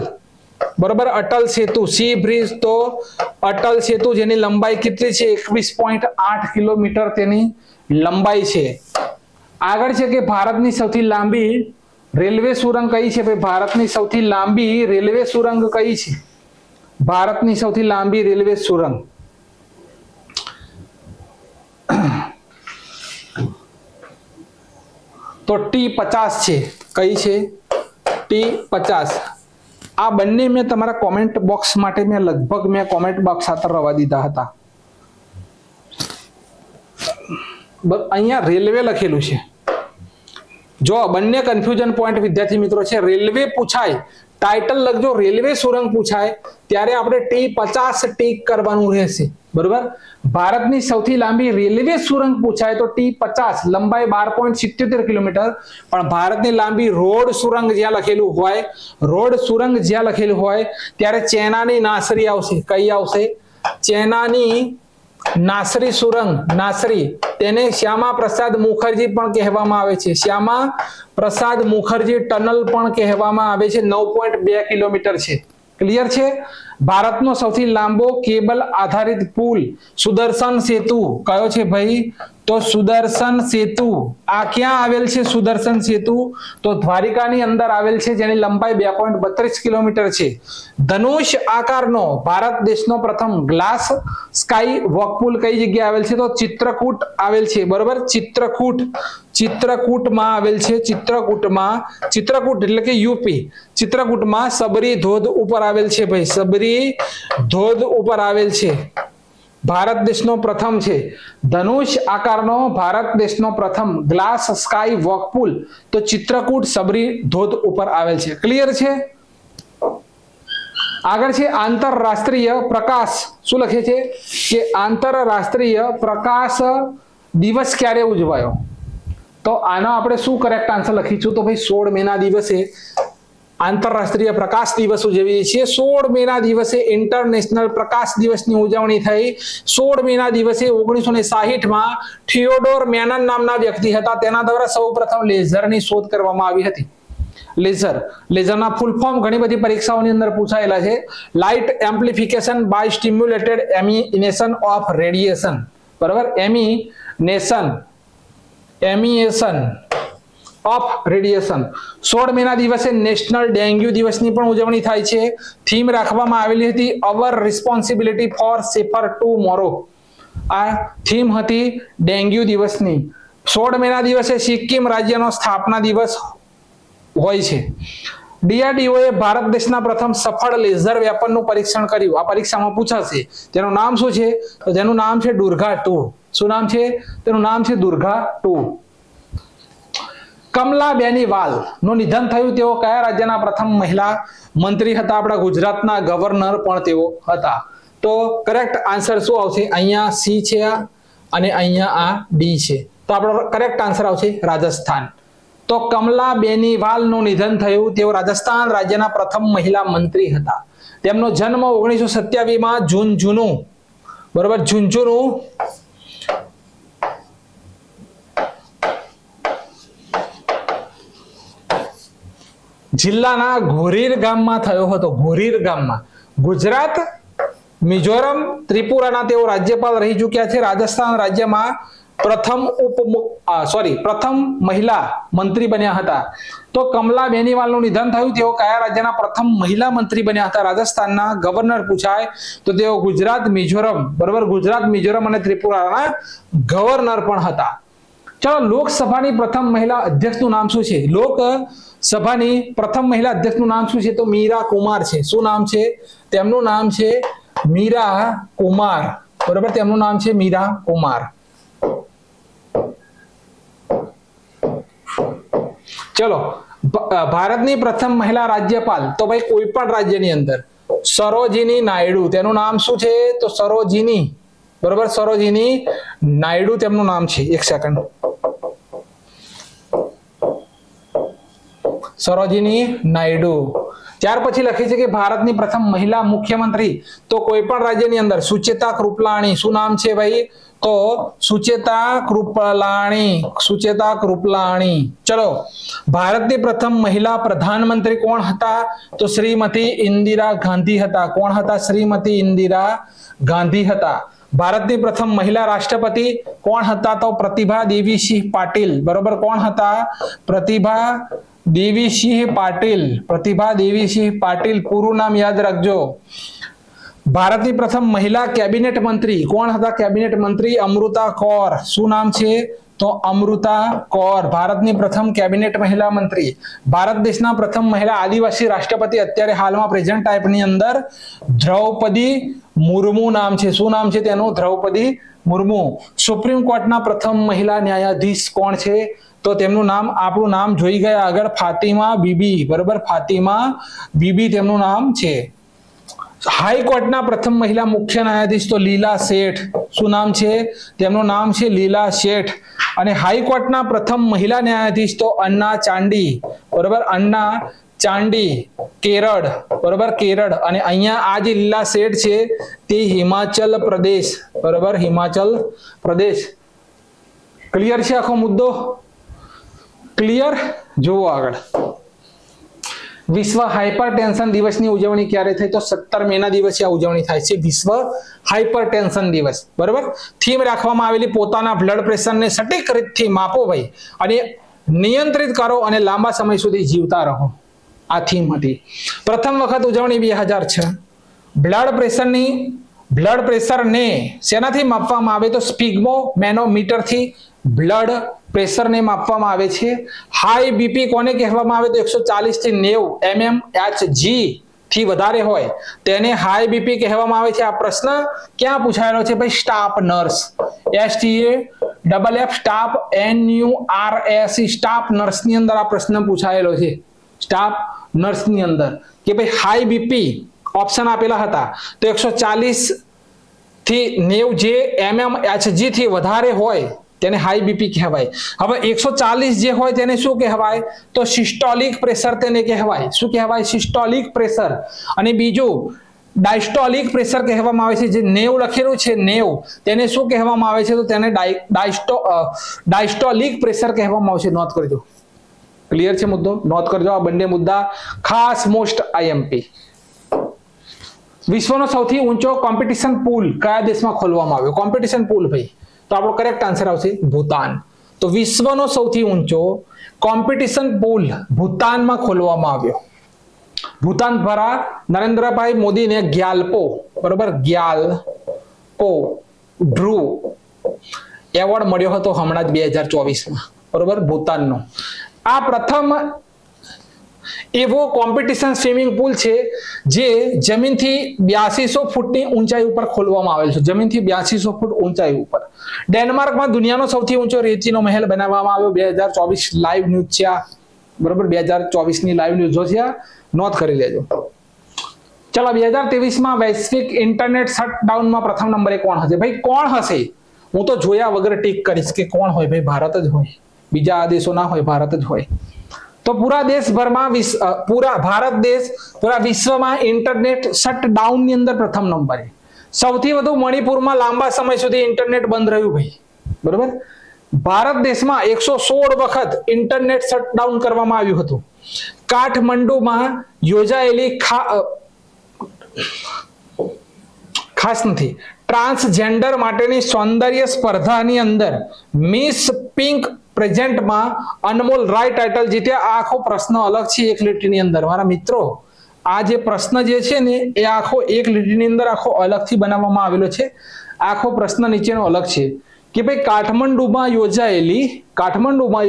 બરોબર, અટલ સેતુ. સી બ્રિજ તો અટલ સેતુ, જેની લંબાઈ કેટલી છે? 21.8 કિલોમીટર તેની લંબાઈ છે. આગળ છે કે ભારતની સૌથી લાંબી રેલવે સુરંગ કઈ છે ભાઈ? ભારતની સૌથી લાંબી રેલવે સુરંગ કઈ છે? ભારતની સૌથી લાંબી રેલવે સુરંગ તો T50 છે. કઈ છે? T50. આ બંને મેં તમારા કોમેન્ટ બોક્સ માટે લગભગ કોમેન્ટ બોક્સ સાથે રવા દીધા હતા. અહીંયા રેલવે લખેલું છે. જો બંને કન્ફ્યુઝન પોઈન્ટ વિદ્યાર્થી મિત્રો છે. રેલવે પૂછાય, ટાઇટલ લખજો, રેલવે સુરંગ પૂછાય ત્યારે આપણે T50 ટીક કરવાનું રહેશે. બરોબર, ભારતની સૌથી લાંબી રેલવે સુરંગ પૂછાય તો T50, લંબાઈ 12.77 કિલોમીટર. પણ ભારતની લાંબી રોડ સુરંગ જ્યાં લખેલું હોય, રોડ સુરંગ જ્યાં લખેલું હોય ત્યારે ચેનાની નાસરી આવશે. કઈ આવશે? ચેનાની નાસરી સુરંગ, નાસરી, તેને શ્યામા પ્રસાદ મુખર્જી પણ કહેવામાં આવે છે. શ્યામા પ્રસાદ મુખર્જી ટનલ પણ કહેવામાં આવે છે. 9.2 કિલોમીટર છે. ક્લિયર છે? ભારતનો સૌથી લાંબો કેબલ આધારિત પુલ સુદર્શન સેતુ કયો છે ભાઈ? તો સુદર્શન સેતુ. આ ક્યાં આવેલ છે સુદર્શન સેતુ? તો દ્વારિકાની અંદર આવેલ છે, જેની લંબાઈ 2.32 કિલોમીટર છે. ધનુષ આકારનો ભારત દેશનો પ્રથમ ગ્લાસ સ્કાય વોકપુલ કઈ જગ્યાએ આવેલ છે? તો ચિત્રકૂટ આવેલ છે. બરોબર, ચિત્રકૂટ, ચિત્રકૂટમાં આવેલ છે. ચિત્રકૂટમાં, ચિત્રકૂટ એટલે કે યુપી. ચિત્રકૂટમાં સબરી ધોધ ઉપર આવેલ છે ભાઈ. સબરી ધોધ ઉપર આવેલ છે. ભારત દેશનો પ્રથમ છે ધનુષ આકારનો ભારત દેશનો પ્રથમ ગ્લાસ સ્કાય વોકપુલ, તો ચિત્રકૂટ સબરી ધોધ ઉપર આવેલ છે. ક્લિયર છે? આગળ છે આંતરરાષ્ટ્રીય પ્રકાશ. શું લખે છે કે આંતરરાષ્ટ્રીય પ્રકાશ દિવસ ક્યારે ઉજવાયો? તો આનો આપણે શું કરેક્ટ આન્સર લખીશું? તો ભાઈ 16 મેના દિવસે આંતરરાષ્ટ્રીય પ્રકાશ દિવસ ઉજવીએ છીએ. 16 મેના દિવસે ઇન્ટરનેશનલ પ્રકાશ દિવસની ઉજવણી થઈ. 16 મેના દિવસે 1960માં થિયોડોર મેનન નામના વ્યક્તિ હતા, તેના દ્વારા સૌપ્રથમ લેઝરની શોધ કરવામાં આવી હતી. લેઝર, લેઝરના ફૂલ ફોર્મ ઘણી બધી પરીક્ષાઓની અંદર પૂછાયેલા છે. Light amplification by stimulated emission of radiation. બરાબર, એમિનેશન ઓફ રેડિયેશન. 16 મેના દિવસે નેશનલ ડેન્ગ્યુ દિવસની પણ ઉજવણી થાય છે. થીમ રાખવામાં આવેલી હતી અવર રિસ્પોન્સિબિલિટી ફોર સેફર ટુમોરો. આ થીમ હતી ડેન્ગ્યુ દિવસની. 16 મેના દિવસે સિક્કિમ રાજ્યનો સ્થાપના દિવસ હોય છે. DRDO એ ભારત દેશના પ્રથમ સફળ લેઝર વેપનનું પરીક્ષણ કર્યું. આ પરીક્ષામાં પૂછાશે. તેનું નામ શું છે? તો તેનું નામ છે દુર્ગા 2. શું નામ છે? તેનું નામ છે દુર્ગા 2. કમલા બેનીવાલ નું નિધન થયું. તેઓ કયા રાજ્યના પ્રથમ મહિલા મંત્રી હતા? આપણા ગુજરાતના ગવર્નર પણ તેઓ હતા. તો કરેક્ટ આન્સર શું આવશે? અહીંયા સી છે અને અહીંયા આ ડી છે. તો આપણો કરેક્ટ આન્સર આવશે રાજસ્થાન. તો કમલા બેનીવાલ નું નિધન થયું. તેઓ રાજસ્થાન રાજ્યના પ્રથમ મહિલા મંત્રી હતા. તેમનો જન્મ 1927માં ઝુંઝુનુ, બરોબર, ઝુંઝુનુ જિલ્લાના ઘોરીર ગામમાં થયો હતો. ઘોરીર ગામમાં. ગુજરાત, મિઝોરમ, ત્રિપુરાના તેઓ રાજ્યપાલ રહી ચૂક્યા છે. રાજસ્થાન રાજ્યમાં પ્રથમ મહિલા મંત્રી બન્યા હતા. તો કમલા બેનીવાલનું નિધન થયું. તેઓ કયા રાજ્યના પ્રથમ મહિલા મંત્રી બન્યા હતા? રાજસ્થાનના. ગવર્નર પૂછાય તો તેઓ ગુજરાત, મિઝોરમ, બરોબર, ગુજરાત, મિઝોરમ અને ત્રિપુરાના ગવર્નર પણ હતા. ચલો, લોકસભાની પ્રથમ મહિલા અધ્યક્ષનું નામ શું છે? લોકસભાની પ્રથમ મહિલા અધ્યક્ષનું નામ શું છે? તો મીરા કુમાર છે. શું નામ છે? તેમનું નામ છે મીરા કુમાર. બરોબર, તેમનું નામ છે મીરા કુમાર. ચલો, ભારતની પ્રથમ મહિલા રાજ્યપાલ, તો ભાઈ કોઈ પણ રાજ્યની અંદર સરોજિની નાયડુ. તેનું નામ શું છે? તો સરોજિની, બરોબર, સરોજિની નાયડુ તેમનું નામ છે. એક સેકન્ડ. સરોજિની નાયડુ. ત્યાર પછી લખે છે કે ભારતની પ્રથમ મહિલા મુખ્યમંત્રી, તો કોઈ પણ રાજ્યની અંદર સુચેતા કૃપલાણી. શું નામ છે ભાઈ? તો સુચેતા કૃપલાણી. સુચેતા કૃપલાણી. ચલો, ભારતની પ્રથમ મહિલા પ્રધાનમંત્રી કોણ હતા? તો શ્રીમતી ઇન્દિરા ગાંધી હતા. કોણ હતા? શ્રીમતી ઇન્દિરા ગાંધી હતા. ભારતની પ્રથમ મહિલા રાષ્ટ્રપતિ કોણ હતા? તો પ્રતિભા દેવીસિંહ પાટીલ. બરોબર, કોણ હતા? પ્રતિભા દેવીસિંહ પાટીલ. પ્રતિભા દેવીસિંહ પાટીલ. પૂરું નામ યાદ રાખજો. ભારતની પ્રથમ મહિલા કેબિનેટ મંત્રી કોણ હતા? કેબિનેટ મંત્રી અમૃતા કૌર. શું નામ છે? તો અમૃતા કૌર. ભારતની પ્રથમ કેબિનેટ મહિલા મંત્રી. ભારત દેશના પ્રથમ મહિલા આદિવાસી રાષ્ટ્રપતિ અત્યારે હાલમાં પ્રેઝન્ટ ટાઈપની અંદર દ્રૌપદી મુર્મુ નામ છે. શું નામ છે તેનું? દ્રૌપદી મુર્મુ. સુપ્રીમ કોર્ટના પ્રથમ મહિલા ન્યાયાધીશ કોણ છે? તો તેમનું નામ, આપણું નામ જોઈ ગયા આગળ, ફાતિમા બીબી. બરોબર, ફાતિમા બીબી તેમનું નામ છે. હાઈકોર્ટના પ્રથમ મહિલા મુખ્ય ન્યાયાધીશ તો લીલા શેઠ. શું નામ છે? તેમનું નામ છે લીલા શેઠ. અને હાઈકોર્ટના પ્રથમ મહિલા ન્યાયાધીશ તો અન્ના ચાંડી. બરોબર, અન્ના ચાંડી, કેરળ. બરોબર, કેરળ. અને અહીંયા આ જે લીલા શેઠ છે તે હિમાચલ પ્રદેશ. બરાબર, હિમાચલ પ્રદેશ. ક્લિયર છે આખો મુદ્દો? ક્લિયર? જુઓ આગળ. વિશ્વ હાઇપરટેન્શન દિવસની ઉજવણી ક્યારે થઈ? તો 17 મેના દિવસે આ ઉજવણી થાય છે, વિશ્વ હાઇપરટેન્શન દિવસ. બરાબર. થીમ રાખવામાં આવેલી પોતાના બ્લડ પ્રેશરને સટીક રીતથી માપો ભાઈ અને નિયંત્રિત કરો અને લાંબા સમય સુધી જીવતા રહો. આ થીમ હતી. પ્રથમ વખત ઉજવણી 2006. બ્લડ પ્રેશરને શેનાથી માપવામાં આવે? તો સ્પિગ્મો મેનોમીટરથી બ્લડ પ્રેશરને માપવામાં આવે છે. હાઈ બીપી કોને કહેવામાં આવે? તો 140 થી 90 mmHg થી વધારે હોય તેને હાઈ બીપી કહેવામાં આવે છે. આ પ્રશ્ન ક્યાં પૂછાયેલો છે ભાઈ? Staff nurse, STAFF staff NURS staff nurse ની અંદર આ પ્રશ્ન પૂછાયેલો છે. સ્ટાફ નર્સ ની અંદર કે ભાઈ હાઈ બીપી ઓપ્શન આપેલા હતા તો 140 થી 90 જે mmHg થી વધારે હોય તેને હાઈ બીપી કહેવાય. હવે 140 જે હોય તેને શું કહેવાય? તો સિસ્ટોલિક પ્રેશર તેને કહેવાય. શું કહેવાય? Systolic pressure. અને બીજું ડાયસ્ટોલિક પ્રેશર કહેવામાં આવે છે. જે 90 લખેલું છે 90 તેને શું કહેવામાં આવે છે? તો તેને ડાયસ્ટોલિક પ્રેશર કહેવામાં આવે છે. નોંધ કરજો. ક્લિયર છે મુદ્દો? નોંધ કરજો. આ બંને મુદ્દા ખાસ મોસ્ટ IMP. વિશ્વનો સૌથી ઊંચો કોમ્પિટિશન પૂલ કયા દેશમાં ખોલવામાં આવ્યો? કોમ્પિટિશન પૂલ ભાઈ, તો આપણો કરેક્ટ આન્સર આવશે ભૂતાન. તો વિશ્વનો સૌથી ઊંચો કોમ્પિટિશન પૂલ ભૂતાનમાં ખોલવામાં આવ્યો. ભૂતાન દ્વારા નરેન્દ્રભાઈ મોદીને ગ્યાલપો, બરોબર, ગ્યાલપો ડ્રુ એવોર્ડ મળ્યો હતો હમણાં જ 2024માં, બરોબર, ભૂતાનનો. આ પ્રથમ એવો કોમ્પિટિશન સ્વિમિંગ પુલ છે જે જમીનથી 8200 ફૂટની ઊંચાઈ ઉપર ખોલવામાં આવેલ છે. જમીનથી 8200 ફૂટ ઊંચાઈ ઉપર. ડેનમાર્કમાં દુનિયાનો સૌથી ઊંચો રેતીનો મહેલ બનાવવામાં આવ્યો. 2024 લાઈવ ન્યૂઝ છે આ, બરોબર, 2024 ની લાઈવ ન્યૂઝ છે આ, નોંધ કરી લેજો. ચલો 2023માં વૈશ્વિક ઇન્ટરનેટ શટડાઉનમાં પ્રથમ નંબરે કોણ હશે? ભાઈ કોણ હશે? હું તો જોયા વગર ટીક કરીશ કે કોણ હોય. ભાઈ ભારત જ હોય, બીજા દેશો ના હોય, ભારત જ હોય. તો પૂરા દેશભરમાં ભારત દેશ પૂરા વિશ્વમાં ઇન્ટરનેટ શટડાઉન ની અંદર પ્રથમ નંબરે. સૌથી વધુ મણિપુરમાં લાંબા સમય સુધી ઇન્ટરનેટ બંધ રહ્યું ભાઈ, બરોબર. ભારત દેશમાં 116 વખત ઇન્ટરનેટ શટડાઉન કરવામાં આવ્યું હતું. કાઠમંડુમાં યોજાયેલી ખાસ નથી ટ્રાન્સજેન્ડર માટેની સૌંદર્ય સ્પર્ધાની અંદર મિસ પિંક પ્રેઝન્ટમાં અનમોલ રાય ટાઇટલ જીત્યા. આ આખો પ્રશ્ન અલગ છે એક લીટીની અંદર. મારા મિત્રો, આ જે પ્રશ્ન જે છે ને એ આખો એક લીટીની અંદર આખો અલગથી બનાવવામાં આવેલો છે. આખો પ્રશ્ન નીચેનો અલગ છે કે ભાઈ કાઠમંડુમાં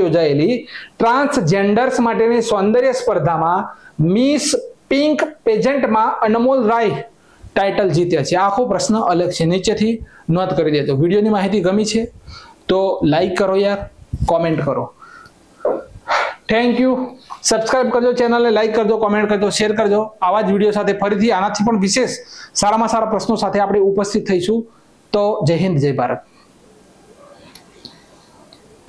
યોજાયેલી ટ્રાન્સજેન્ડર્સ માટેની સૌંદર્ય સ્પર્ધામાં મિસ પિંક પેજન્ટમાં અનમોલ રાય ટાઇટલ જીત્યા છે. આખો પ્રશ્ન અલગ છે. નીચેથી નોંધ કરી દેજો. વિડીયોની માહિતી ગમી છે તો લાઈક કરો યાર, કોમેન્ટ કરો. Thank you. સબસ્ક્રાઇબ કરજો, ચેનલને લાઈક કરજો, કોમેન્ટ કરજો, શેર કરજો. આવા જ વિડીયો સાથે ફરીથી આનાથી પણ વિશેષ સારામાં સારા પ્રશ્નો સાથે આપણે ઉપસ્થિત થઈશું. તો જય હિન્દ, જય ભારત.